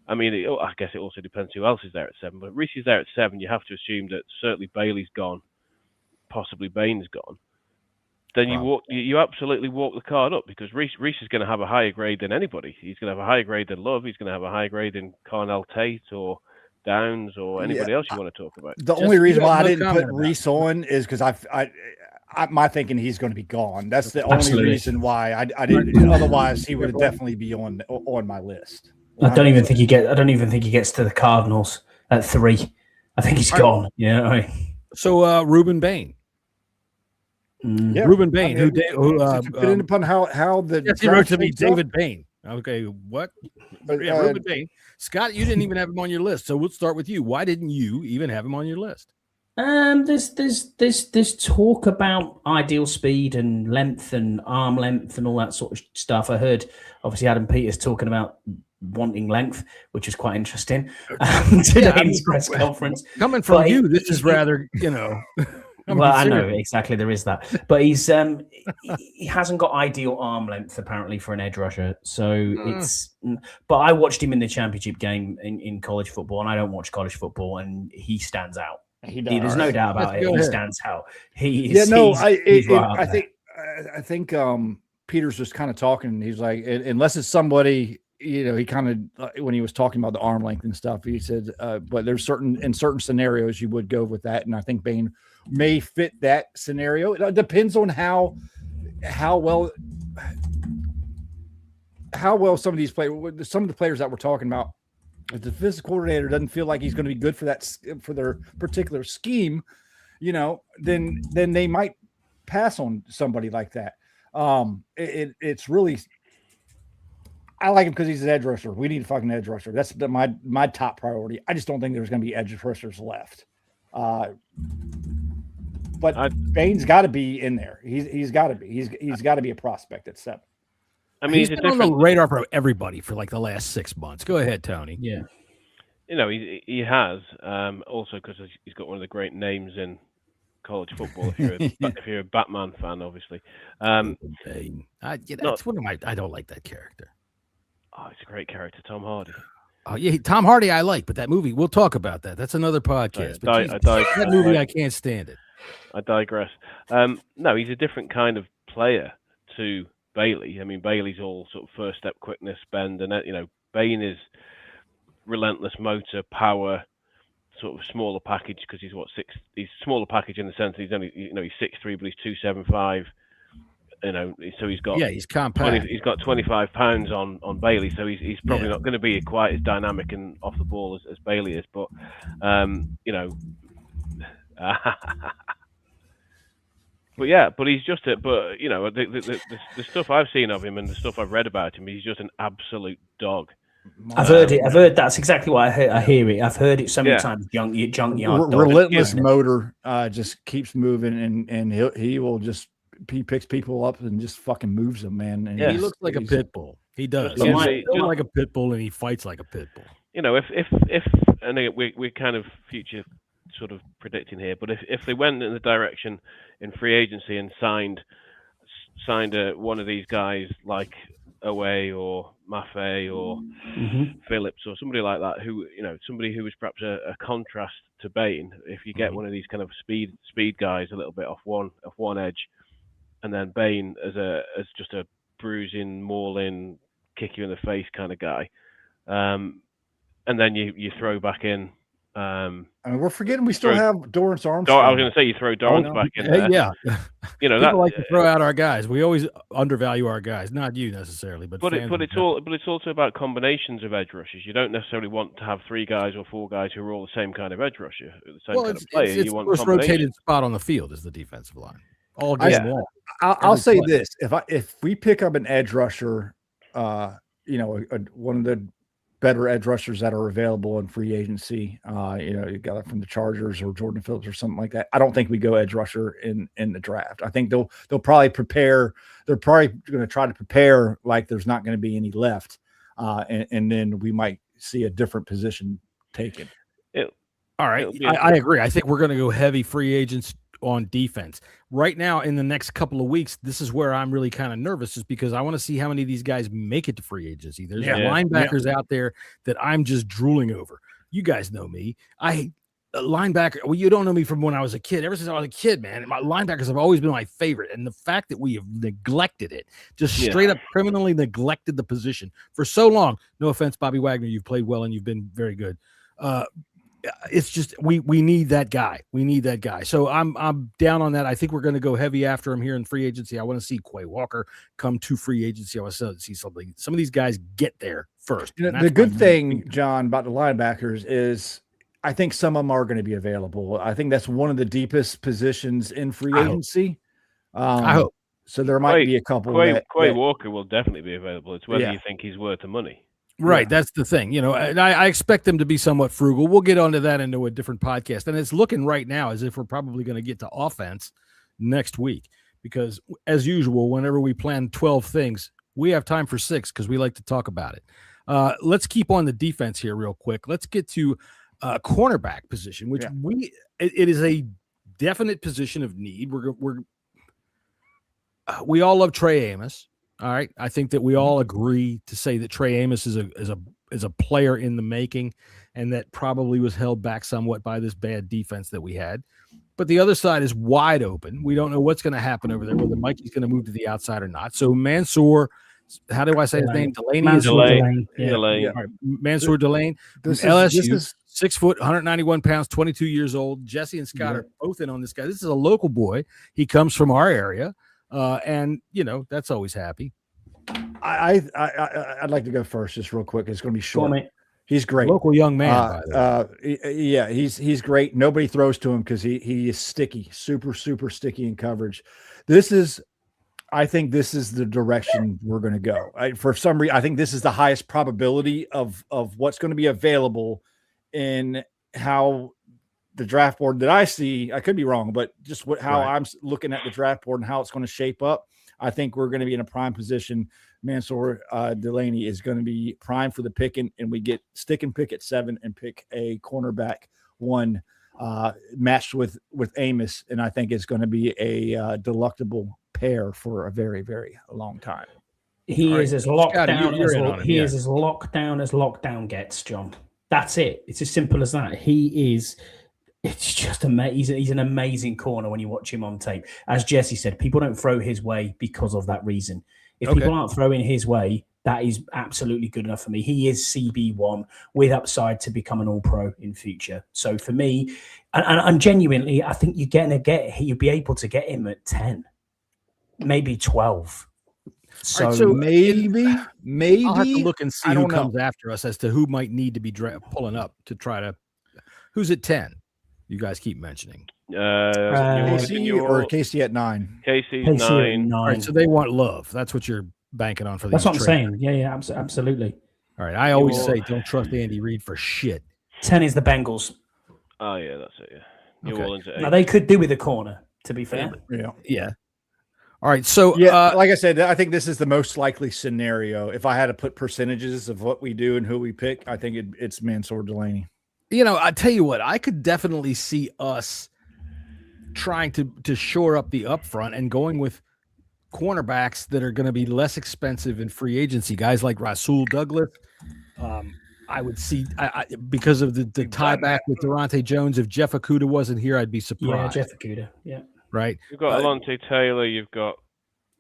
I mean, I guess it also depends who else is there at 7, but if Reese's there at 7, you have to assume that certainly Bailey's gone, possibly Bain's gone. Then you absolutely walk the card up, because Reese is going to have a higher grade than anybody. He's going to have a higher grade than Love. He's going to have a higher grade than Carnell Tate or Downs or anybody else you want to talk about. The only reason why I didn't put Reese on is because my thinking he's going to be gone. That's the only reason why I didn't. Otherwise, he would definitely be on my list. I don't even think he gets to the Cardinals at 3. I think he's gone. Yeah. So Ruben Bain. Yeah. Ruben Bain, depending upon how the Jesse wrote to me, David Bain. Okay, what? Yeah, Ruben Bain. Scott, you didn't even have him on your list, so we'll start with you. Why didn't you even have him on your list? There's talk about ideal speed and length and arm length and all that sort of stuff. I heard obviously Adam Peters talking about wanting length, which is quite interesting today in his press conference. Coming from you, this is rather, well, I know exactly there is that, but he hasn't got ideal arm length apparently for an edge rusher. So but I watched him in the championship game in college football, and I don't watch college football, and he stands out. There's no doubt about it. He stands out. I think Peter's just kind of talking. He's like, unless it's somebody, he kind of, when he was talking about the arm length and stuff, he said, but there's in certain scenarios you would go with that. And I think Bain may fit that scenario. It depends on how well some of these players, some of the players that we're talking about, if the physical coordinator doesn't feel like he's going to be good for their particular scheme, then they might pass on somebody like that. It's really, I like him because he's an edge rusher. We need a fucking edge rusher. That's my top priority. I just don't think there's going to be edge rushers left. But Bain's got to be in there. He's got to be. He's got to be a prospect at 7. I mean, he's been on the radar for everybody for like the last 6 months. Go ahead, Tony. Yeah. He has. Also because he's got one of the great names in college football. If you're a Batman fan, obviously. That's one of my. I don't like that character. Oh, it's a great character, Tom Hardy. Oh yeah, Tom Hardy I like, but that movie, we'll talk about that. That's another podcast. That movie, I can't stand it. I digress. No, he's a different kind of player to Bailey. I mean, Bailey's all sort of first step quickness, bend, and Bain is relentless motor, power, sort of smaller package because he's smaller package in the sense that he's only he's 6'3", but he's 275. So he's got he's compact. He's got 25 pounds on Bailey, so he's probably not going to be quite as dynamic and off the ball as Bailey is. But but he's just the stuff I've seen of him and the stuff I've read about him, he's just an absolute dog. I've heard it. I've heard that's exactly what I hear it. I've heard it so many times. Junkyard relentless motor, just keeps moving, and he picks people up and just fucking moves them, man. And he looks like a pit bull. He does. He looks like a pit bull, and he fights like a pit bull. If and we're kind of future sort of predicting here, but if they went in the direction in free agency and signed one of these guys like Owe or Maffei or Phillips or somebody like that, who somebody who was perhaps a contrast to Bain, if you get one of these kind of speed guys a little bit off one edge, and then Bain as just a bruising, mauling, kick you in the face kind of guy, and then you throw back in. We're forgetting we still have Dorrance Armstrong. I was going to say you throw Dorrance back in there. Yeah, people like to throw out our guys. We always undervalue our guys, not you necessarily, but it's also about combinations of edge rushers. You don't necessarily want to have 3 guys or 4 guys who are all the same kind of edge rusher, the same kind of player. It's you want the most rotated spot on the field is the defensive line. All game long. I'll say this: if we pick up an edge rusher, one of the better edge rushers that are available in free agency, you got it from the Chargers or Jordan Phillips or something like that. I don't think we go edge rusher in the draft. I think they'll probably prepare. They're probably going to try to prepare like there's not going to be any left, and then we might see a different position taken. All right, I agree. I think we're going to go heavy free agents on defense right now. In the next couple of weeks, this is where I'm really kind of nervous, just because I want to see how many of these guys make it to free agency. There's linebackers out there that I'm just drooling over. You guys know me. Linebacker. Well, you don't know me from when I was a kid. Ever since I was a kid, man, my linebackers have always been my favorite. And the fact that we have neglected it, just straight up criminally neglected the position for so long. No offense, Bobby Wagner, you've played well and you've been very good. It's just we need that guy. We need that guy. So I'm down on that. I think we're going to go heavy after him here in free agency. I want to see Quay Walker come to free agency. I want to see some of these guys get there first. The good thing, John, about the linebackers is I think some of them are going to be available. I think that's one of the deepest positions in free agency. I hope. So there might be a couple. Quay Walker will definitely be available. It's whether you think he's worth the money. Right. That's the thing. And I expect them to be somewhat frugal. We'll get onto that into a different podcast. And it's looking right now as if we're probably going to get to offense next week, because as usual, whenever we plan 12 things, we have time for 6 because we like to talk about it. Let's keep on the defense here real quick. Let's get to cornerback position, which it is a definite position of need. We all love Trey Amos. All right. I think that we all agree to say that Trey Amos is a player in the making, and that probably was held back somewhat by this bad defense that we had. But the other side is wide open. We don't know what's going to happen over there, whether Mikey's going to move to the outside or not. So Mansour, how do I say his name? Delane. Right. Mansour Delane. LSU, 6 foot, 191 pounds, 22 years old. Jessy and Scott are both in on this guy. This is a local boy. He comes from our area. And that's always happy. I'd like to go first, just real quick. It's going to be short. He's great, local young man. He's great. Nobody throws to him because he is sticky, super sticky in coverage. I think this is the direction we're going to go. For some reason, I think this is the highest probability of what's going to be available in how the draft board that I see. I could be wrong, but just how I'm looking at the draft board and how it's going to shape up, I think we're going to be in a prime position. Mansour Delaney is going to be prime for the picking, and we get stick and pick at 7 and pick a cornerback 1 matched with Amos, and I think it's going to be a delectable pair for a very, very long time. He is as locked down as lockdown gets, John. That's it. It's as simple as that. It's just amazing. He's an amazing corner when you watch him on tape. As Jesse said, people don't throw his way because of that reason. If people aren't throwing his way, that is absolutely good enough for me. He is CB1 with upside to become an all-pro in future. So for me, and genuinely, I think you'd be able to get him at 10, maybe 12. So maybe I'll have to look and see who comes after us as to who might need to be pulling up to try to. Who's at 10? You guys keep mentioning. Casey at 9. Casey 9. All right, so they want Love. That's what you're banking on for these. That's what I'm saying. Yeah, absolutely. All right, I always say don't trust Andy Reid for shit. 10 is the Bengals. Oh yeah, that's it. Yeah, New Orleans at 8. Now they could do with a corner. To be fair. Yeah. All right, so like I said, I think this is the most likely scenario. If I had to put percentages of what we do and who we pick, I think it's Mansour Delaney. I tell you what, I could definitely see us trying to shore up the upfront and going with cornerbacks that are going to be less expensive in free agency. Guys like Rasul Douglas. I would see because of the tie back with Durante Jones. If Jeff Okudah wasn't here, I'd be surprised. Yeah, Jeff Okudah. Yeah. Right. You've got Alontae Taylor. You've got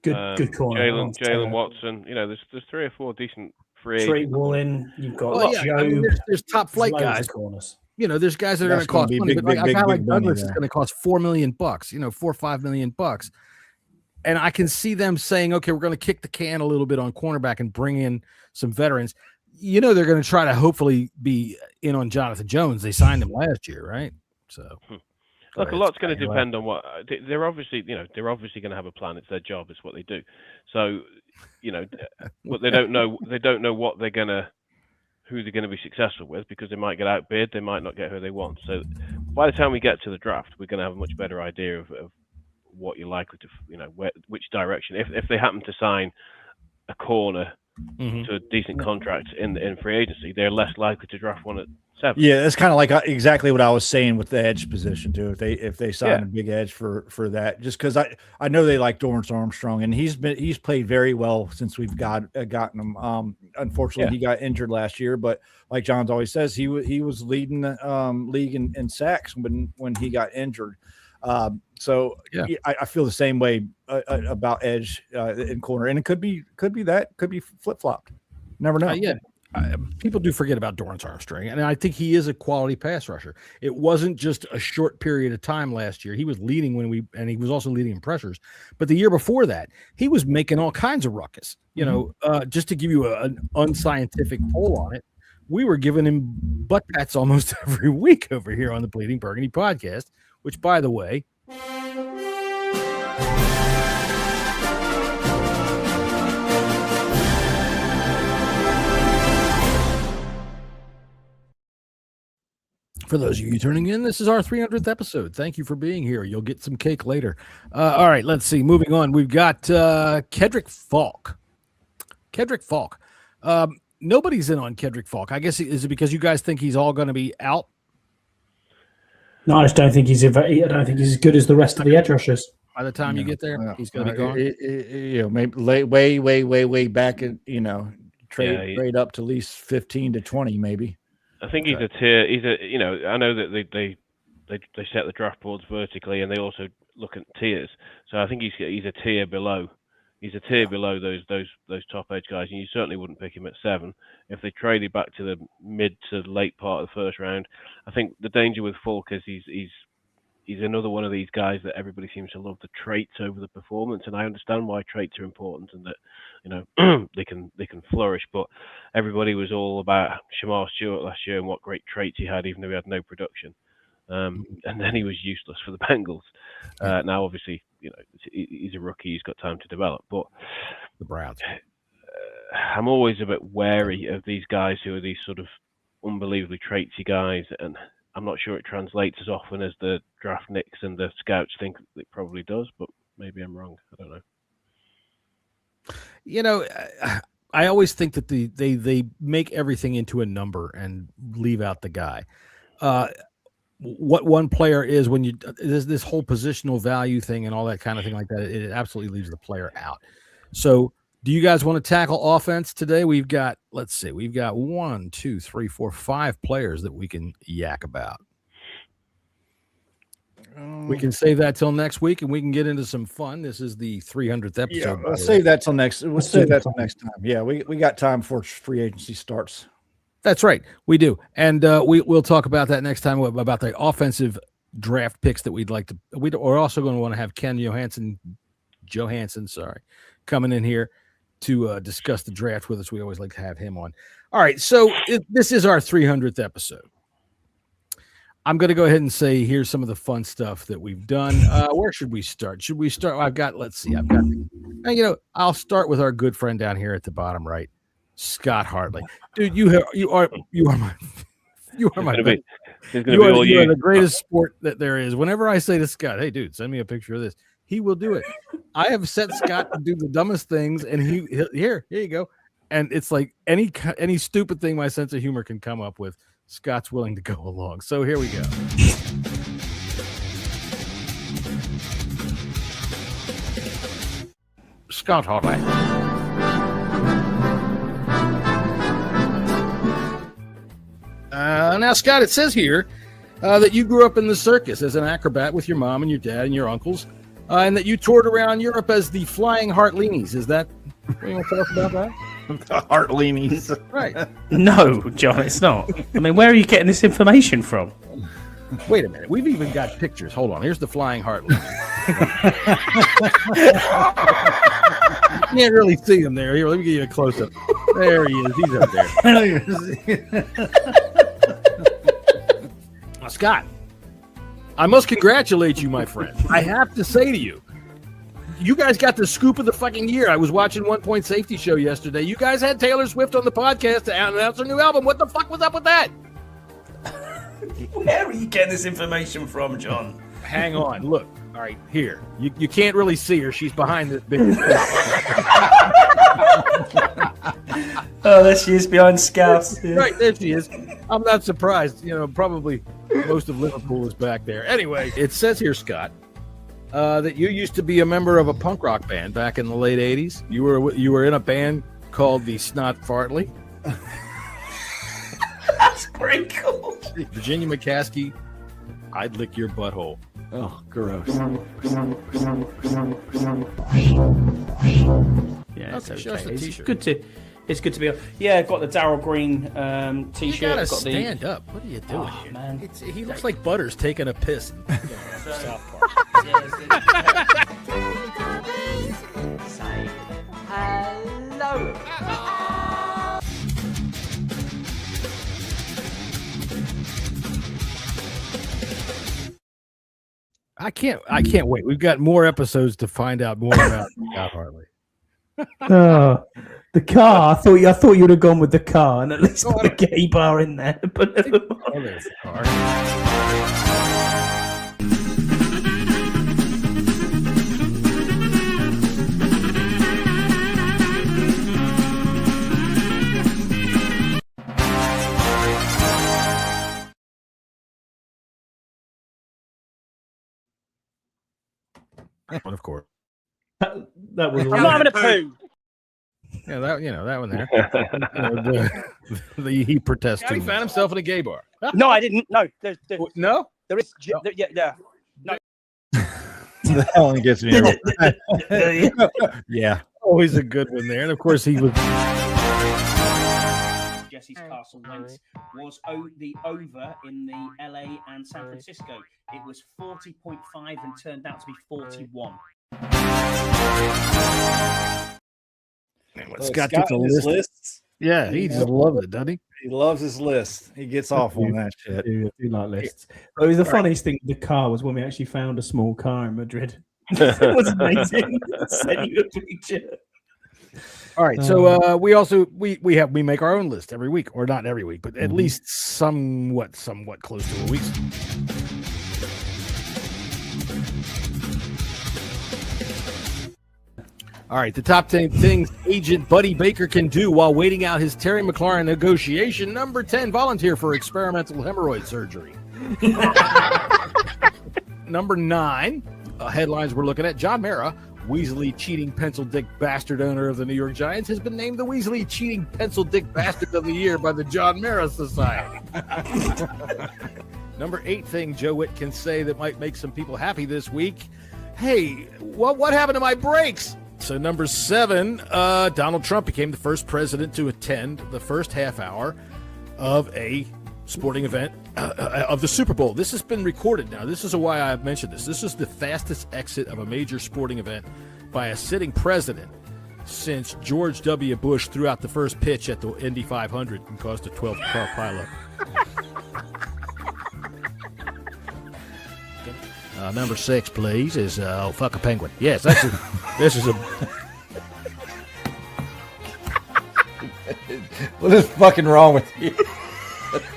good corner. Jalen Watson. There's 3 or 4 decent free agents. Trey Woolen. You've got Joe. There's top flight guys. Corners. There's guys that are going to cost money, but a guy like Douglas is going to cost $4 million. $4 or $5 million. And I can see them saying, okay, we're going to kick the can a little bit on cornerback and bring in some veterans. They're going to try to hopefully be in on Jonathan Jones. They signed him last year, right? So. Look, a lot's going to depend on what they're obviously going to have a plan. It's their job. It's what they do. So, but they don't know what who they're going to be successful with, because they might get outbid. They might not get who they want. So by the time we get to the draft, we're going to have a much better idea of what you're likely to, which direction. If they happen to sign a corner to a decent contract in free agency, they're less likely to draft one at 7. Yeah, that's kind of like exactly what I was saying with the edge position too. If they sign a big edge for that, just because I know they like Dorrance Armstrong, and he's played very well since we've gotten him. Unfortunately, he got injured last year, but like John's always says, he was leading the league in sacks when he got injured. So I feel the same way about edge in corner, and it could be flip flopped. Never know. People do forget about Dorrance Armstrong, and I think he is a quality pass rusher. It wasn't just a short period of time last year. He was leading and he was also leading in pressures. But the year before that, he was making all kinds of ruckus. Just to give you an unscientific poll on it, we were giving him butt pats almost every week over here on the Bleeding Burgundy podcast, which, by the way, For those of you turning in, this is our 300th episode. Thank you for being here. You'll get some cake later. All right, let's see. Moving on, we've got Kedrick Falk. Kedrick Falk. Nobody's in on Kedrick Falk. I guess is it because you guys think he's all going to be out? No, I just don't think he's. I don't think he's as good as the rest of the edge rushers. By the time you get there, he's going to be gone. Maybe way back at trade up to at least 15 to 20, maybe. I think he's a tier. I know that they set the draft boards vertically, and they also look at tiers. So I think he's a tier below. He's a tier below those top edge guys, and you certainly wouldn't pick him at 7. If they traded back to the mid to late part of the first round, I think the danger with Falk is he's another one of these guys that everybody seems to love the traits over the performance, and I understand why traits are important and that they can flourish. But everybody was all about Shamar Stewart last year and what great traits he had, even though he had no production. And then he was useless for the Bengals. Now, obviously, he's a rookie; he's got time to develop. But the Browns, I'm always a bit wary of these guys who are these sort of unbelievably traitsy guys, and I'm not sure it translates as often as the draft nicks and the scouts think it probably does, but maybe I'm wrong. I don't know. I always think that they make everything into a number and leave out the guy. What one player is when you this whole positional value thing and all that kind of thing like that, it absolutely leaves the player out. So do you guys want to tackle offense today? We've got 5 players that we can yak about. We can save that till next week, and we can get into some fun. This is the 300th episode. Yeah, let's save that till next. We'll save that till next time. Yeah, we got time before free agency starts. That's right, we do, and we'll talk about that next time about the offensive draft picks that we'd like to. We're also going to want to have Ken Johansson, coming in here to discuss the draft with us. We always like to have him on. All right, so this is our 300th episode. I'm going to go ahead and say here's some of the fun stuff that we've done. Where should we start? Should we start? I'll start with our good friend down here at the bottom right, Scott Hartley. Dude, you are the greatest sport that there is. Whenever I say to Scott, "Hey, dude, send me a picture of this," he will do it. I have set Scott to do the dumbest things, and here you go. And it's like any stupid thing my sense of humor can come up with, Scott's willing to go along. So here we go. Scott Hartley. Now, Scott, it says here that you grew up in the circus as an acrobat with your mom and your dad and your uncles, and that you toured around Europe as the Flying Hartlinis. Is that what you want to talk about that? The Hartlinis. Right. No, John, it's not. I mean, where are you getting this information from? Wait a minute. We've even got pictures. Hold on. Here's the Flying Hartlini. You can't really see him there. Here, let me give you a close-up. There he is. He's up there. Now, Scott, I must congratulate you, my friend. I have to say to you, you guys got the scoop of the fucking year. I was watching One Point Safety Show yesterday. You guys had Taylor Swift on the podcast to announce her new album. What the fuck was up with that? Where are you getting this information from, John? Hang on. Look. All right, here. You can't really see her. She's behind this big... Oh, there she is behind Scouts. Yeah. Right, there she is. I'm not surprised. Probably most of Liverpool is back there. Anyway, it says here, Scott, that you used to be a member of a punk rock band back in the late 80s. You were in a band called the Snot Fartley. That's pretty cool. Virginia McCaskey, I'd lick your butthole. Oh, gross. Yeah, it's Okay, show us the okay. t-shirt. It's good to be. Yeah, got the Darryl Green t-shirt. You gotta got stand up. What are you doing Oh, here? man. He looks like Butters taking a piss. South Park. Say hello. I can't wait. We've got more episodes to find out more about Scott Hartley. Oh, the car. I thought you would have gone with the car and at least put a gay bar in there. But never mind. Oh, there's the car. One, of course. That was. I'm not having a poo. Yeah, that one there. He protested. He found himself in a gay bar. No, I didn't. No, No? there is. Yeah. That only gets me. Yeah. Always a good one there. And of course, he was. Jesse's Castle went was the over in the LA and San Francisco. It was 40.5 and turned out to be 41. Scott took a list. lists. Yeah, he just loves it, doesn't he? He loves his list. He gets off on that shit. I do like lists. But it was the funniest thing with the car was when we actually found a small car in Madrid. It was amazing. Send you a picture. All right, so we also we make our own list every week, or not every week, but at least somewhat close to a week. All right, the top 10 things Agent Buddy Baker can do while waiting out his Terry McLaurin negotiation. Number 10, volunteer for experimental hemorrhoid surgery. Number 9, headlines we're looking at. John Mara, Weasley cheating pencil dick bastard owner of the New York Giants, has been named the Weasley cheating pencil dick bastard of the year by the John Mara Society. Number 8 thing Joe Witt can say that might make some people happy this week. Hey, what happened to my brakes? So number 7, Donald Trump became the first president to attend the first half hour of a sporting event of the Super Bowl. This has been recorded now. This is why I mentioned this. This is the fastest exit of a major sporting event by a sitting president since George W. Bush threw out the first pitch at the Indy 500 and caused a 12-car pileup. Number 6, please, is fuck a penguin. Yes, this is a. What is fucking wrong with you?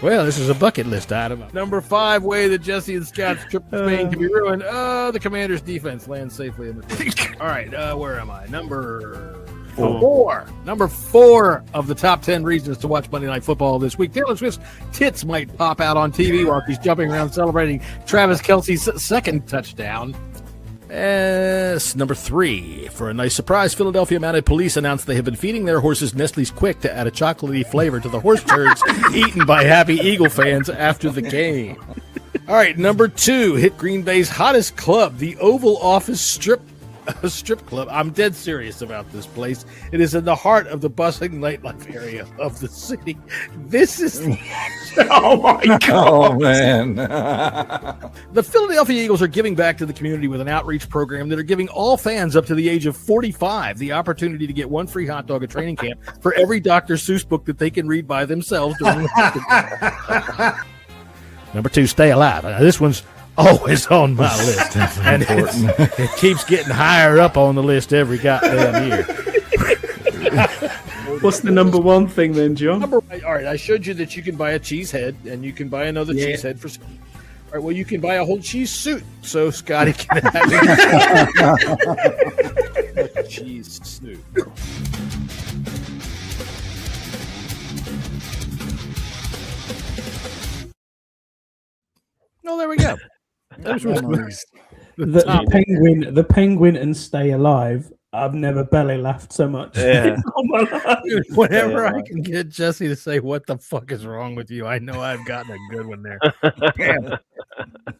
Well, this is a bucket list item. Number 5, way that Jesse and Scott's trip to Spain can be ruined. The Commanders' defense lands safely in the first. All right, where am I? Number 4. Number 4 of the top 10 reasons to watch Monday Night Football this week. Taylor Swift's tits might pop out on TV while she's jumping around celebrating Travis Kelce's second touchdown. Number 3, for a nice surprise, Philadelphia Mounted Police announced they have been feeding their horses Nestle's Quick to add a chocolatey flavor to the horse turds eaten by happy Eagle fans after the game. All right, number 2, hit Green Bay's hottest club, the Oval Office Strip Club. I'm dead serious about this place. It is in the heart of the bustling nightlife area of the city. This is oh my god, oh man. The Philadelphia Eagles are giving back to the community with an outreach program that are giving all fans up to the age of 45 the opportunity to get one free hot dog at training camp for every Dr. Seuss book that they can read by themselves during the Number 2, stay alive. Now, this one's always on my list, and it keeps getting higher up on the list every goddamn year. What's the number 1 thing then, John? All right, I showed you that you can buy a cheese head, and you can buy another cheese head for. All right, well, you can buy a whole cheese suit, so Scotty can have a cheese suit. Oh, there we go. The penguin and stay alive. I've never belly laughed so much. Yeah. Whenever I can get Jesse to say what the fuck is wrong with you, I know I've gotten a good one there. Damn.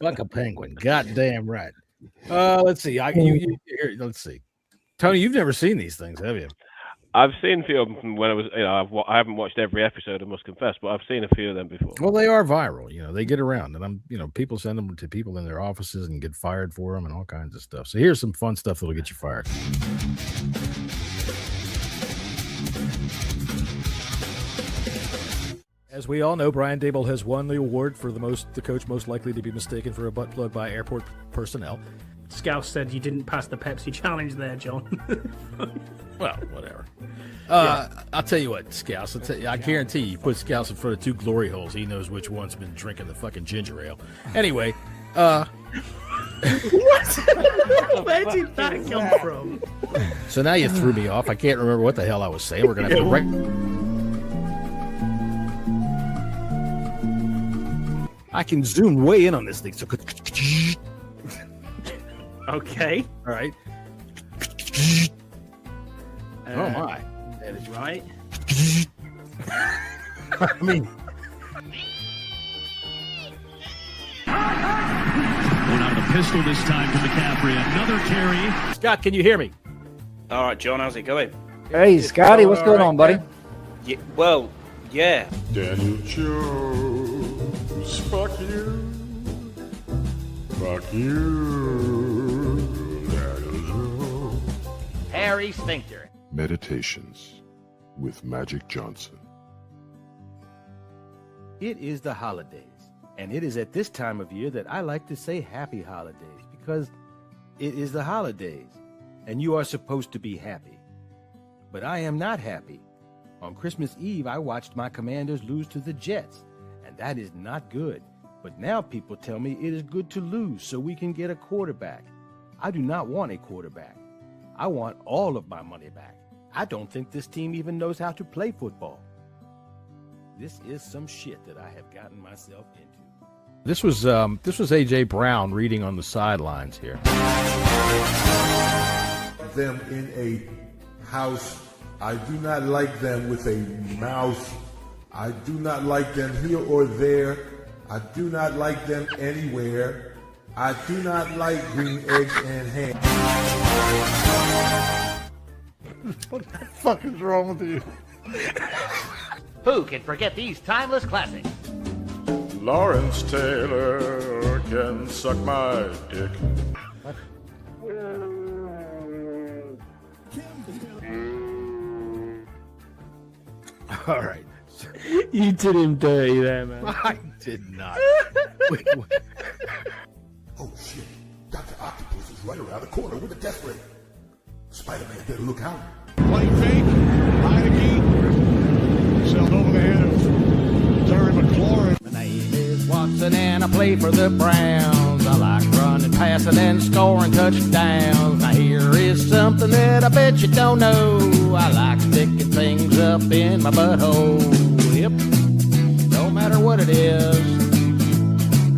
Fuck a penguin. Goddamn right. Let's see. Let's see. Tony, you've never seen these things, have you? I've seen a few of them when I was, I haven't watched every episode, I must confess, but I've seen a few of them before. Well, they are viral, they get around, and people send them to people in their offices and get fired for them and all kinds of stuff. So here's some fun stuff that'll get you fired. As we all know, Brian Daboll has won the award for the coach most likely to be mistaken for a butt plug by airport personnel. Scouse said you didn't pass the Pepsi challenge there, John. Well, whatever. I'll tell you what, Scouse. I guarantee you put Scouse in front of two glory holes. He knows which one's been drinking the fucking ginger ale. Anyway, what? Where did that come from? So now you threw me off. I can't remember what the hell I was saying. We're gonna have to. I can zoom way in on this thing. So. Okay. All right. Oh my. That is right. I mean. Going out of the pistol this time to McCaffrey. Another carry. Scott, can you hear me? All right, John, how's it going? Hey, Scotty, what's going on, buddy? Yeah, well, yeah. Daniel Jones, fuck you. Fuck you. Daniel Jones. Harry Sphincter. Meditations with Magic Johnson. It is the holidays, and it is at this time of year that I like to say happy holidays, because it is the holidays, and you are supposed to be happy. But I am not happy. On Christmas Eve, I watched my Commanders lose to the Jets, and that is not good. But now people tell me it is good to lose so we can get a quarterback. I do not want a quarterback. I want all of my money back. I don't think this team even knows how to play football. This is some shit that I have gotten myself into. This was AJ Brown reading on the sidelines here. Them in a house. I do not like them with a mouse. I do not like them here or there. I do not like them anywhere. I do not like green eggs and ham. What the fuck is wrong with you? Who can forget these timeless classics? Lawrence Taylor can suck my dick. All right. You did him dirty there, man. I did not. Oh shit, Dr. Octopus is right around the corner with a death ray. Spider-Man better look out. Play fake. Heineke. Sailed over the head of Terry McLaurin. My name is Watson and I play for the Browns. I like running, passing, and scoring touchdowns. Now here is something that I bet you don't know. I like sticking things up in my butthole. Yep, no matter what it is,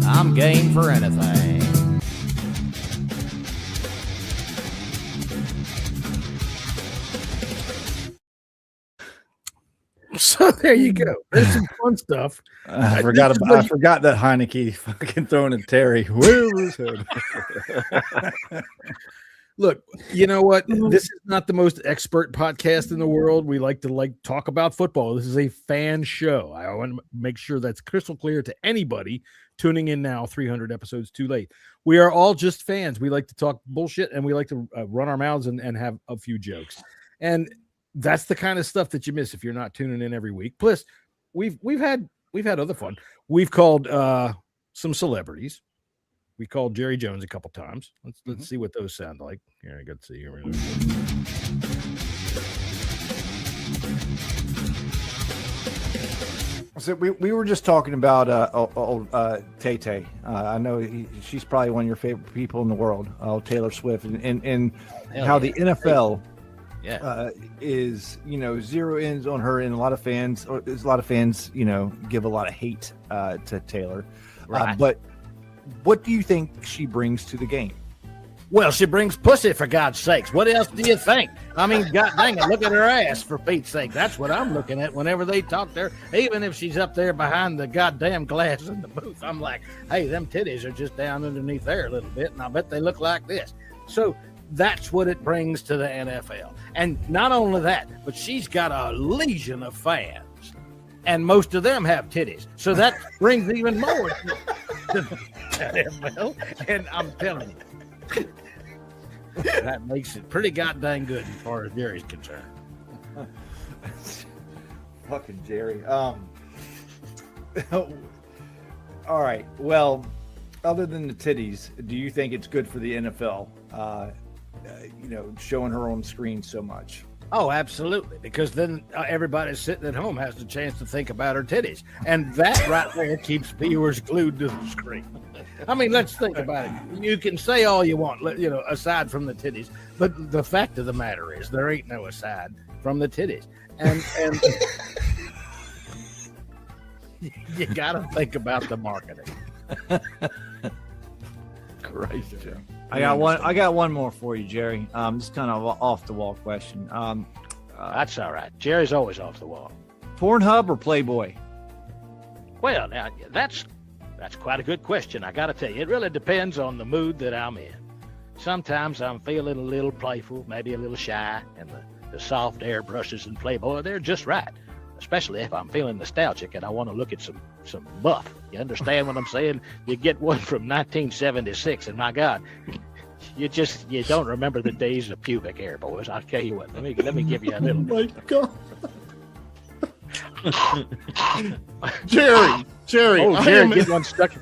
I'm game for anything. So there you go. There's some fun stuff. I forgot that Heineke fucking throwing at Terry. Where was him? Look, you know what? This is not the most expert podcast in the world. We like to talk about football. This is a fan show. I want to make sure that's crystal clear to anybody tuning in now 300 episodes too late. We are all just fans. We like to talk bullshit and we like to run our mouths and have a few jokes. And that's the kind of stuff that you miss if you're not tuning in every week. Plus, we've had other fun. We've called some celebrities. We called Jerry Jones a couple times. Let's see what those sound like. Here, I got to see here. So we were just talking about old Tay-Tay. I know she's probably one of your favorite people in the world, Taylor Swift, and how the NFL is, zero ends on her, and a lot of fans give a lot of hate to Taylor. Right. But what do you think she brings to the game? Well, she brings pussy, for God's sakes. What else do you think? I mean, God dang it, look at her ass, for Pete's sake. That's what I'm looking at whenever they talk to her. Even if she's up there behind the goddamn glass in the booth, I'm like, hey, them titties are just down underneath there a little bit, and I bet they look like this. So that's what it brings to the NFL. And not only that, but she's got a legion of fans, and most of them have titties. So that brings even more to the NFL. And I'm telling you, that makes it pretty goddamn good as far as Jerry's concerned. Fucking Jerry. All right. Well, other than the titties, do you think it's good for the NFL? Showing her on screen so much. Oh, absolutely. Because then everybody sitting at home has the chance to think about her titties. And that right there keeps viewers glued to the screen. I mean, let's think about it. You can say all you want, aside from the titties. But the fact of the matter is there ain't no aside from the titties. And you got to think about the marketing. Christ, Joe. I got one more for you, Jerry. Just kind of off the wall question. That's all right. Jerry's always off the wall. Pornhub or Playboy? Well, now that's quite a good question. I got to tell you, it really depends on the mood that I'm in. Sometimes I'm feeling a little playful, maybe a little shy, and the soft airbrushes in Playboy, they're just right. Especially if I'm feeling nostalgic and I want to look at some buff. You understand what I'm saying? You get one from 1976, and my God, you don't remember the days of pubic hair, boys. I'll tell you what. Let me give you a little. Oh my God. Jerry, Oh, Jerry, get one stuck.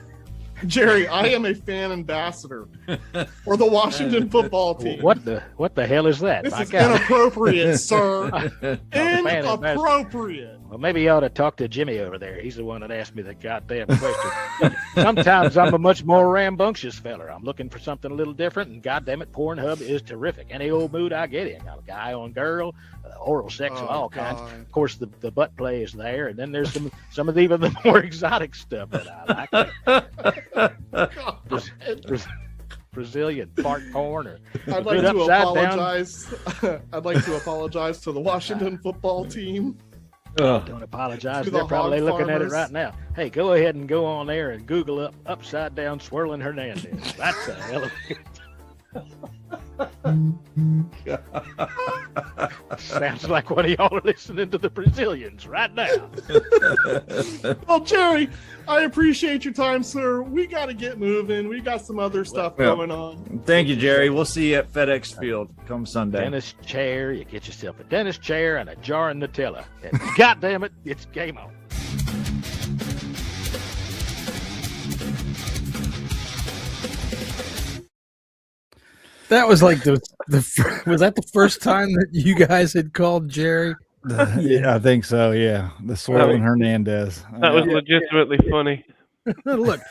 Jerry, I am a fan ambassador for the Washington football team. What the hell is that? This My is God. inappropriate, sir. Inappropriate. Well, maybe you ought to talk to Jimmy over there. He's the one that asked me the goddamn question. Sometimes I'm a much more rambunctious feller. I'm looking for something a little different, and goddamn it, Pornhub is terrific. Any old mood I get in. Got a guy on girl, oral sex of all kinds. Of course, the butt play is there, and then there's some of even the more exotic stuff that I like. Brazilian fart porn, or I'd like to apologize. I'd like to apologize to the Washington football team. Don't apologize. They're probably looking at it right now. Hey, go ahead and go on there and Google upside down swirling Hernandez. That's a hell of a sounds like one of y'all are listening to the Brazilians right now. Well, Jerry, I appreciate your time, sir. We got to get moving. We got some other stuff going on. Thank you, Jerry. We'll see you at FedEx Field come Sunday. Dentist chair. You get yourself a dentist chair and a jar of Nutella. And God damn it, it's game on. That was like was that the first time that you guys had called Jerry? Yeah, I think so. Yeah, the swirling Hernandez. That was legitimately funny. Look,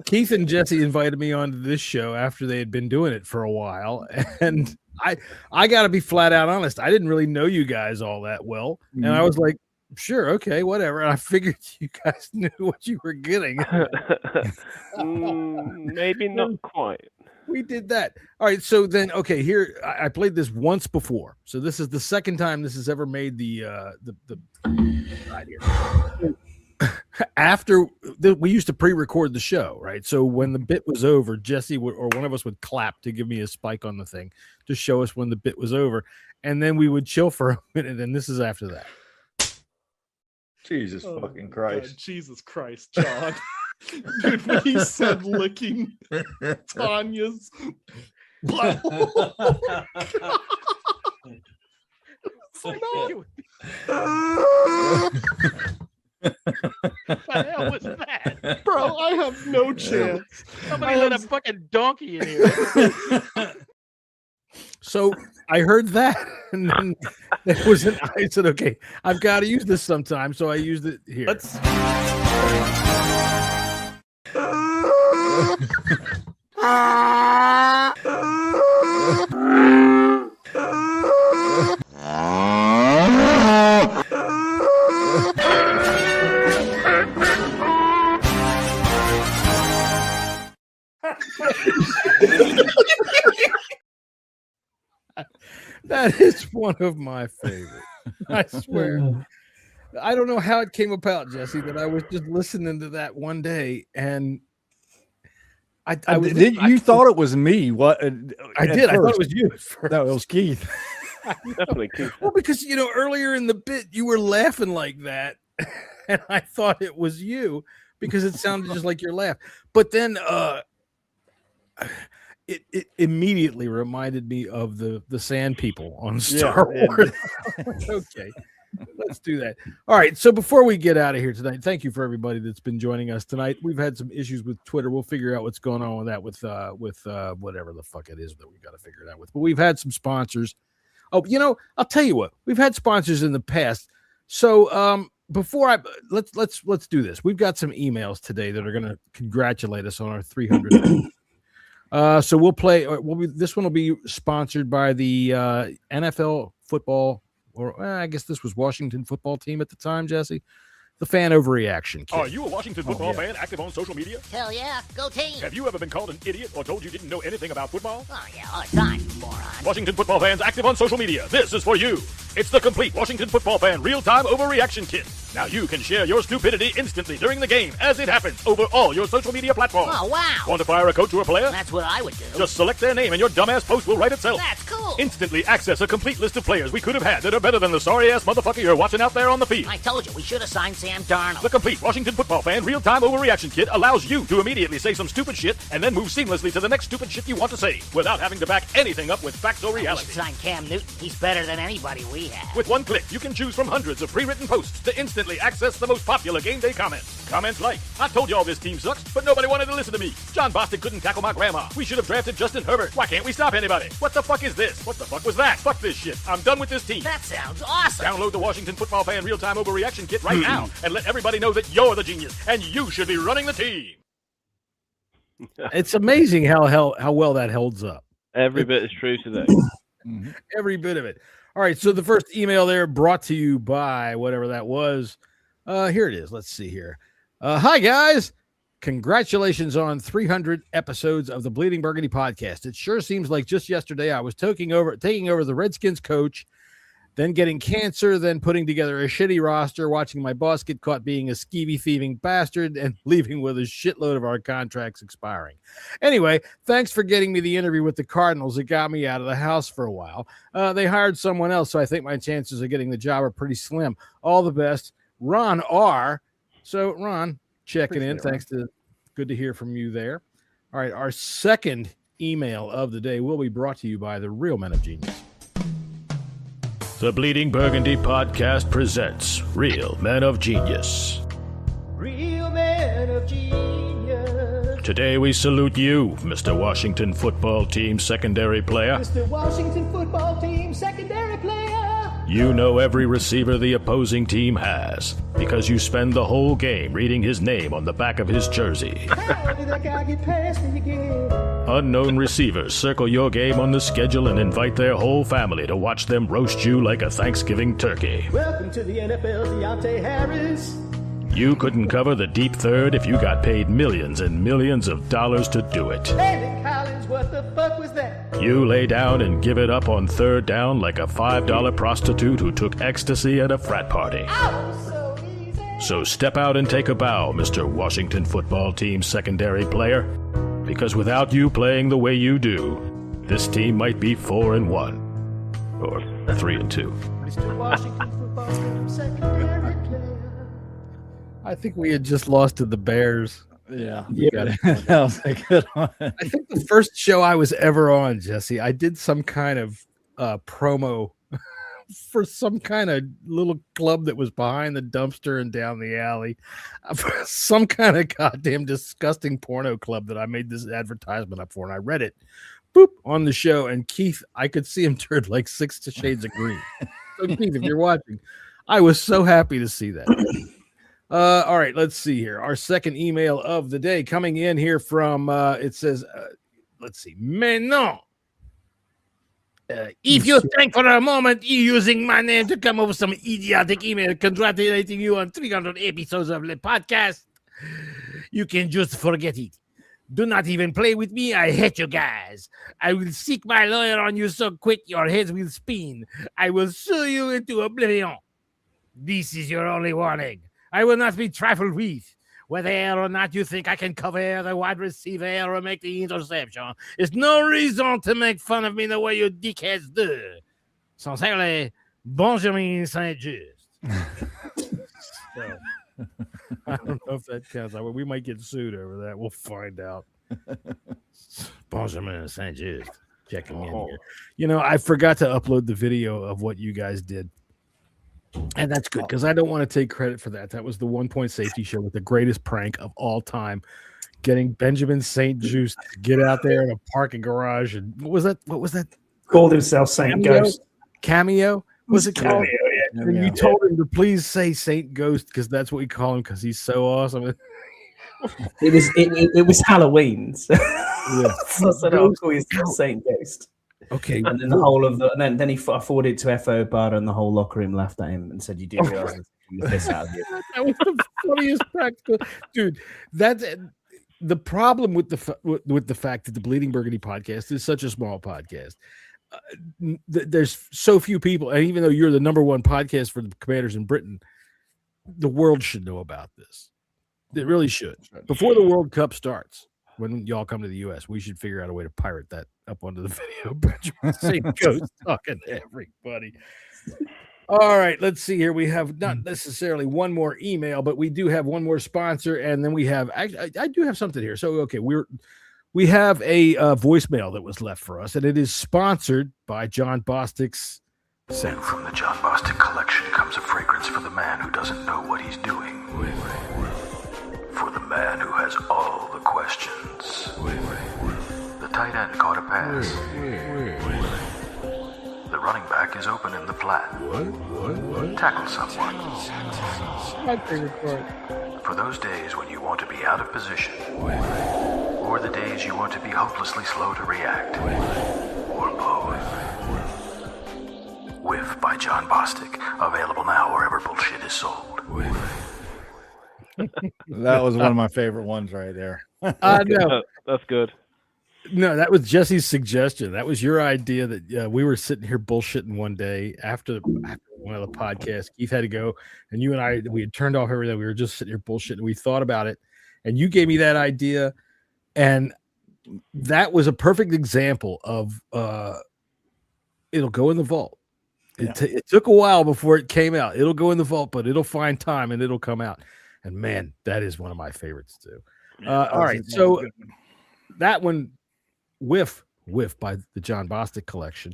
Keith and Jesse invited me onto this show after they had been doing it for a while, and I got to be flat out honest. I didn't really know you guys all that well, and I was like, sure, okay, whatever. And I figured you guys knew what you were getting. Maybe not quite. We did that. All right. So then, okay, here I played this once before. So this is the second time this has ever made the right here. After we used to pre-record the show, right? So when the bit was over, Jesse would, or one of us would clap to give me a spike on the thing to show us when the bit was over, and then we would chill for a minute. And this is after that. Jesus fucking Christ! God, Jesus Christ, John. Dude, when he said licking Tanya's butthole. What the hell was that? Bro, I have no chance. Somebody let a fucking donkey in here. So I heard that, and then it was I said, okay, I've got to use this sometime. So I used it here. That is one of my favorites. I swear. I don't know how it came about, Jesse, that I was just listening to that one day, and I thought it was me. What I did. I thought it was you at first. No, it was Keith. Definitely Keith. Well, because earlier in the bit you were laughing like that, and I thought it was you because it sounded just like your laugh. But then it immediately reminded me of the Sand People on Star Wars. Okay. Let's do that. All right. So before we get out of here tonight, thank you for everybody that's been joining us tonight. We've had some issues with Twitter. We'll figure out what's going on with that with whatever the fuck it is that we got to figure it out with. But we've had some sponsors. Oh, I'll tell you what. We've had sponsors in the past. So let's do this. We've got some emails today that are going to congratulate us on our 300. So we'll play. This one will be sponsored by the NFL football, or I guess this was Washington football team at the time, Jesse. The fan overreaction kit. Are you a Washington football fan active on social media? Hell yeah, go team. Have you ever been called an idiot or told you didn't know anything about football? Oh yeah, all the time, moron. Washington football fans active on social media. This is for you. It's the complete Washington football fan real-time overreaction kit. Now you can share your stupidity instantly during the game as it happens over all your social media platforms. Oh, wow. Want to fire a coach or a player? That's what I would do. Just select their name and your dumbass post will write itself. That's cool. Instantly access a complete list of players we could have had that are better than the sorry-ass motherfucker you're watching out there on the field. I told you, we should have signed Sam Darnold. The complete Washington football fan real-time overreaction kit allows you to immediately say some stupid shit and then move seamlessly to the next stupid shit you want to say without having to back anything up with facts or reality. We should sign Cam Newton. He's better than anybody we have. With one click, you can choose from hundreds of pre-written posts to instantly access the most popular game day comments. Comments like, I told y'all this team sucks, but nobody wanted to listen to me. John Bostic couldn't tackle my grandma. We should have drafted Justin Herbert. Why can't we stop anybody? What the fuck is this? What the fuck was that? Fuck this shit. I'm done with this team. That sounds awesome. Download the Washington football fan real-time overreaction kit right now and let everybody know that you're the genius and you should be running the team. It's amazing how well that holds up. Every bit is true today. Every bit of it. All right, so the first email there brought to you by whatever that was. Here it is. Let's see here. Hi, guys. Congratulations on 300 episodes of the Bleeding Burgundy podcast. It sure seems like just yesterday I was taking over the Redskins coach, then getting cancer, then putting together a shitty roster, watching my boss get caught being a skeevy, thieving bastard, and leaving with a shitload of our contracts expiring. Anyway, thanks for getting me the interview with the Cardinals. It got me out of the house for a while. They hired someone else, so I think my chances of getting the job are pretty slim. All the best, Ron R. So, Ron, checking in. Thanks to good to hear from you there. All right, our second email of the day will be brought to you by the Real Men of Genius. The Bleeding Burgundy podcast presents Real Men of Genius. Real Men of Genius. Today we salute you, Mr. Washington football team secondary player. Mr. Washington football team secondary player. You know every receiver the opposing team has because you spend the whole game reading his name on the back of his jersey. How did that guy get past me again? Unknown receivers circle your game on the schedule and invite their whole family to watch them roast you like a Thanksgiving turkey. Welcome to the NFL, Deontay Harris. You couldn't cover the deep third if you got paid millions and millions of dollars to do it. Landon Collins, what the fuck was that? You lay down and give it up on third down like a $5 prostitute who took ecstasy at a frat party. Oh, so easy. So step out and take a bow, Mr. Washington football team secondary player. Because without you playing the way you do, this team might be 4-1 or 3-2. Mr. Washington football team secondary player. I think we had just lost to the Bears. Yeah, that was a good one. I think the first show I was ever on, Jesse, I did some kind of promo for some kind of little club that was behind the dumpster and down the alley. Some kind of goddamn disgusting porno club that I made this advertisement up for, and I read it on the show, and Keith, I could see him turn like 6 shades of green. So Keith, if you're watching, I was so happy to see that. All right, let's see here. Our second email of the day coming in here from, it says, let's see, mais non. If you think for a moment you're using my name to come up with some idiotic email congratulating you on 300 episodes of the podcast, you can just forget it. Do not even play with me. I hate you guys. I will seek my lawyer on you so quick your heads will spin. I will sue you into oblivion. This is your only warning. I will not be trifled with. Whether or not you think I can cover the wide receiver or make the interception, it's no reason to make fun of me the way you dickheads do. Sincerely, Benjamin Saint-Just. So, I don't know if that counts. We might get sued over that. We'll find out. Benjamin Saint-Just checking in here. You know, I forgot to upload the video of what you guys did. And that's good because I don't want to take credit for that. That was the 1 Point Safety Show with the greatest prank of all time. Getting Benjamin St. Juice to get out there in a parking garage. And what was that? Called himself Saint Ghost. Cameo? Was it Cameo? Yeah. And you told him to please say Saint Ghost because that's what we call him because he's so awesome. It was Halloween. So, Yeah. so I said, I'll call you Saint Ghost. Okay. And then the whole of the, and then he forwarded to F.O. Bar, and the whole locker room laughed at him and said, "You do realize the piss out of you." That was the funniest practical, dude. That's the problem with the fact that the Bleeding Burgundy podcast is such a small podcast. There's so few people, and even though you're the number one podcast for the Commanders in Britain, the world should know about this. It really should. Before the World Cup starts, when y'all come to the U.S., we should figure out a way to pirate that up onto the video. Benjamin St. Ghost talking to everybody. All right, let's see here. We have not necessarily one more email, but we do have one more sponsor, and then we have. I do have something here. So, okay, we have a voicemail that was left for us, and it is sponsored by John Bostic's Scent. From the John Bostic collection comes a fragrance for the man who doesn't know what he's doing. For the man who has all the questions. The tight end caught a pass. The running back is open in the flat. Tackle someone. My favorite part. For those days when you want to be out of position. Or the days you want to be hopelessly slow to react. Or both. Whiff by John Bostic. Available now wherever bullshit is sold. That was one of my favorite ones right there. I know. That's good. No, that was Jesse's suggestion. That was your idea that we were sitting here bullshitting one day after one of the podcasts. Keith had to go, and you and I, we had turned off everything. We were just sitting here bullshitting. We thought about it, and you gave me that idea, and that was a perfect example of it'll go in the vault. It took a while before it came out. It'll go in the vault, but it'll find time, and it'll come out. And, man, that is one of my favorites, too. All right, so that one, Whiff by the John Bostic collection,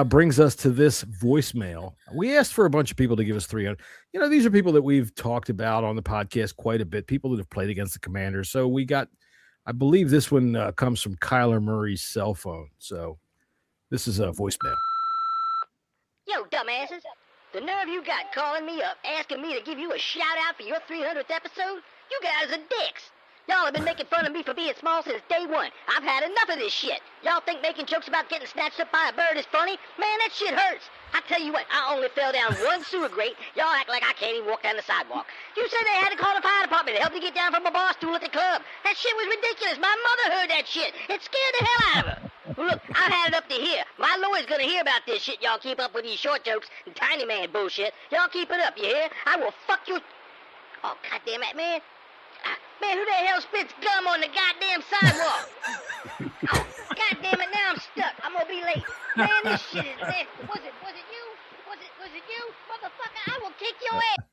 brings us to this voicemail. We asked for a bunch of people to give us 300. You know, these are people that we've talked about on the podcast quite a bit, people that have played against the Commanders. So we got, I believe this one comes from Kyler Murray's cell phone. So this is a voicemail. Yo, dumbasses. The nerve you got calling me up, asking me to give you a shout-out for your 300th episode? You guys are dicks. Y'all have been making fun of me for being small since day one. I've had enough of this shit. Y'all think making jokes about getting snatched up by a bird is funny? Man, that shit hurts. I tell you what, I only fell down one sewer grate. Y'all act like I can't even walk down the sidewalk. You said they had to call the fire department to help me get down from a bar stool at the club. That shit was ridiculous. My mother heard that shit. It scared the hell out of her. Well, look, I've had it up to here. My lawyer's gonna hear about this shit y'all keep up with these short jokes and tiny man bullshit. Y'all keep it up, you hear? I will fuck you. Oh, goddamn it, man. Man, who the hell spits gum on the goddamn sidewalk? Oh, goddamn it, now I'm stuck. I'm gonna be late. Man, this shit is, man. Was it you? Was it you? Motherfucker, I will kick your ass.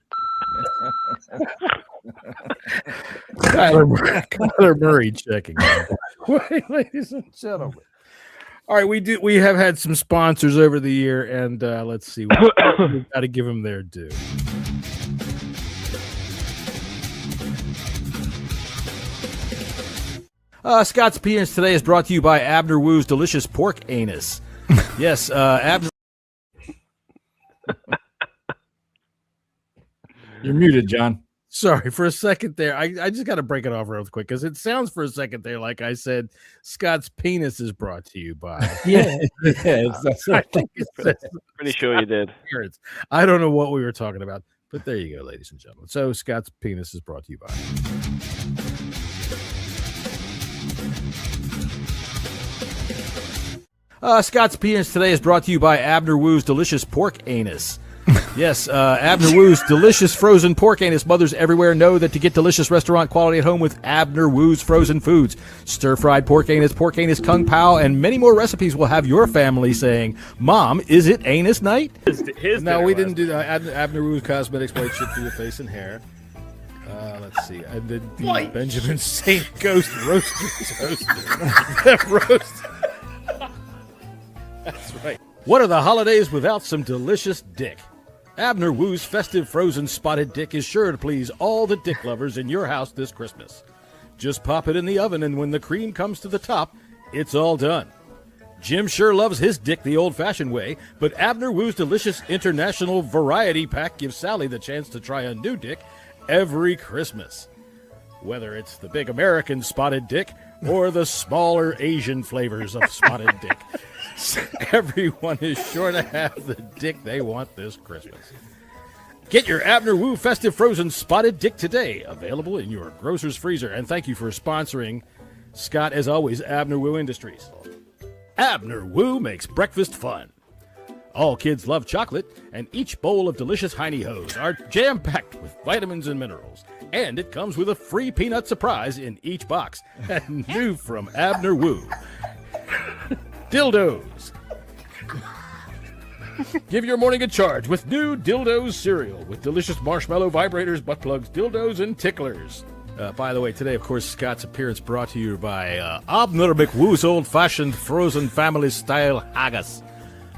Kyler Murray checking. Wait, ladies and gentlemen. All right, we have had some sponsors over the year, and let's see. We've got to give them their due. Scott's Opinions today is brought to you by Abner Woo's Delicious Pork Anus. Yes, You're muted, John. Sorry, for a second there. I just got to break it off real quick because it sounds for a second there like I said Scott's Penis is brought to you by. Yeah. I think it says Pretty sure you did. Appearance. I don't know what we were talking about, but there you go, ladies and gentlemen. So Scott's Penis is brought to you by. Scott's Opinions today is brought to you by Abner Woo's Delicious Pork Anus. Yes, Abner Woo's Delicious Frozen Pork Anus. Mothers everywhere know that to get delicious restaurant quality at home with Abner Woo's Frozen Foods. Stir-fried pork anus, kung pao, and many more recipes will have your family saying, Mom, is it anus night? No, we didn't do that. Abner Woo's Cosmetics white shit for your face and hair. Let's see. I did the Benjamin St. Ghost roast. Roast. That's right. What are the holidays without some delicious dick? Abner Woo's festive frozen spotted dick is sure to please all the dick lovers in your house this Christmas. Just pop it in the oven, and when the cream comes to the top, it's all done. Jim sure loves his dick the old-fashioned way, but Abner Woo's delicious international variety pack gives Sally the chance to try a new dick every Christmas. Whether it's the big American spotted dick or the smaller Asian flavors of spotted dick, everyone is sure to have the dick they want this Christmas. Get your Abner Woo festive frozen spotted dick today, available in your grocer's freezer. And thank you for sponsoring, Scott, as always, Abner Woo Industries. Abner Woo makes breakfast fun. All kids love chocolate, and each bowl of delicious Heine-Hoes are jam-packed with vitamins and minerals. And it comes with a free peanut surprise in each box. And new from Abner Woo, dildos. Give your morning a charge with new Dildos cereal with delicious marshmallow vibrators, butt plugs, dildos, and ticklers. By the way, today, of course, Scott's appearance brought to you by Abner McWoo's old-fashioned frozen family-style haggis.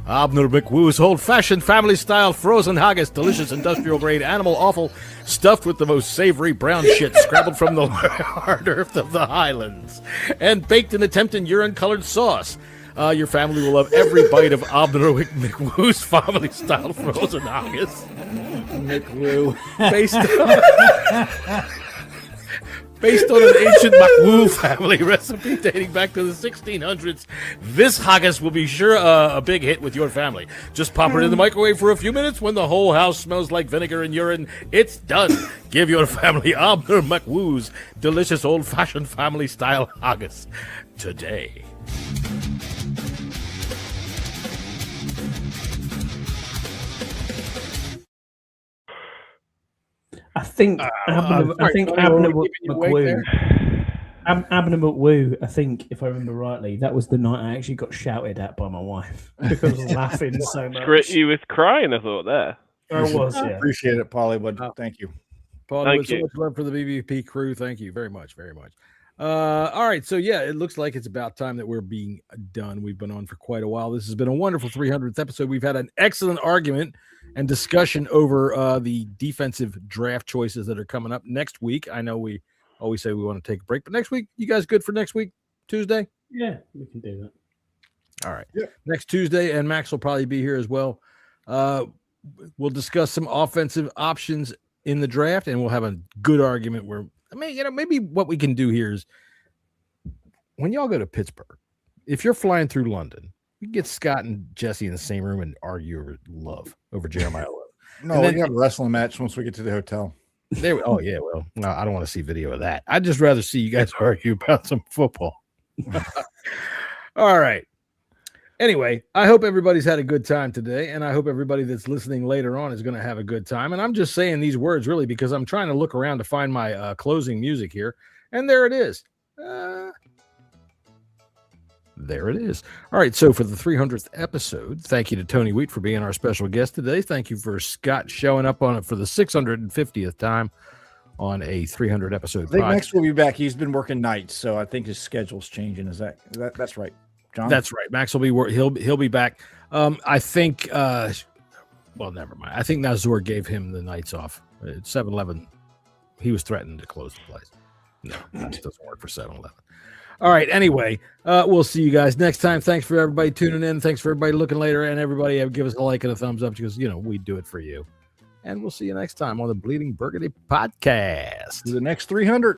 Abner McWoo's old-fashioned family-style frozen haggis, delicious industrial-grade animal offal stuffed with the most savory brown shit scrabbled from the hard earth of the Highlands and baked in a tempting urine-colored sauce. Your family will love every bite of Abner McWoo's family-style frozen haggis. McWoo. Based on an ancient McWoo family recipe dating back to the 1600s, this haggis will be sure a big hit with your family. Just pop it in the microwave for a few minutes. When the whole house smells like vinegar and urine, it's done. Give your family Abner McWoo's delicious old-fashioned family-style haggis today. I think Abner McWoo. Abner McWoo, I think, if I remember rightly, that was the night I actually got shouted at by my wife because I was laughing so much. You was crying, I thought, there. I was, yeah. Appreciate it, Paulie, but thank you. Paulie, with so much love for the BBP crew. Thank you very much, very much. All right, so yeah, it looks like it's about time that we're being done. We've been on for quite a while. This has been a wonderful 300th episode. We've had an excellent argument and discussion over the defensive draft choices that are coming up next week. I know we always say we want to take a break, but next week, you guys good for next week, Tuesday? Yeah, we can do that. All right. Yeah. Next Tuesday, and Max will probably be here as well. We'll discuss some offensive options in the draft, and we'll have a good argument where, I mean, maybe what we can do here is when y'all go to Pittsburgh, if you're flying through London, you can get Scott and Jesse in the same room and argue over love over Jeremiah Love. No, we got a wrestling match once we get to the hotel. Oh, yeah, well, no, I don't want to see video of that. I'd just rather see you guys argue about some football. All right. Anyway, I hope everybody's had a good time today, and I hope everybody that's listening later on is going to have a good time. And I'm just saying these words really because I'm trying to look around to find my closing music here, and there it is. There it is. All right, so for the 300th episode, thank you to Tony Wheat for being our special guest today. Thank you for Scott showing up on it for the 650th time on a 300 episode. I think Max will be back. He's been working nights, so I think his schedule's changing. That's right, John? That's right. Max will be he'll be back. I think well, never mind. I think Nazor gave him the nights off. At 7-Eleven, he was threatening to close the place. No, that doesn't work for 7-Eleven. All right. Anyway, we'll see you guys next time. Thanks for everybody tuning in. Thanks for everybody looking later, and everybody give us a like and a thumbs up because we do it for you. And we'll see you next time on the Bleeding Burgundy podcast. The next 300.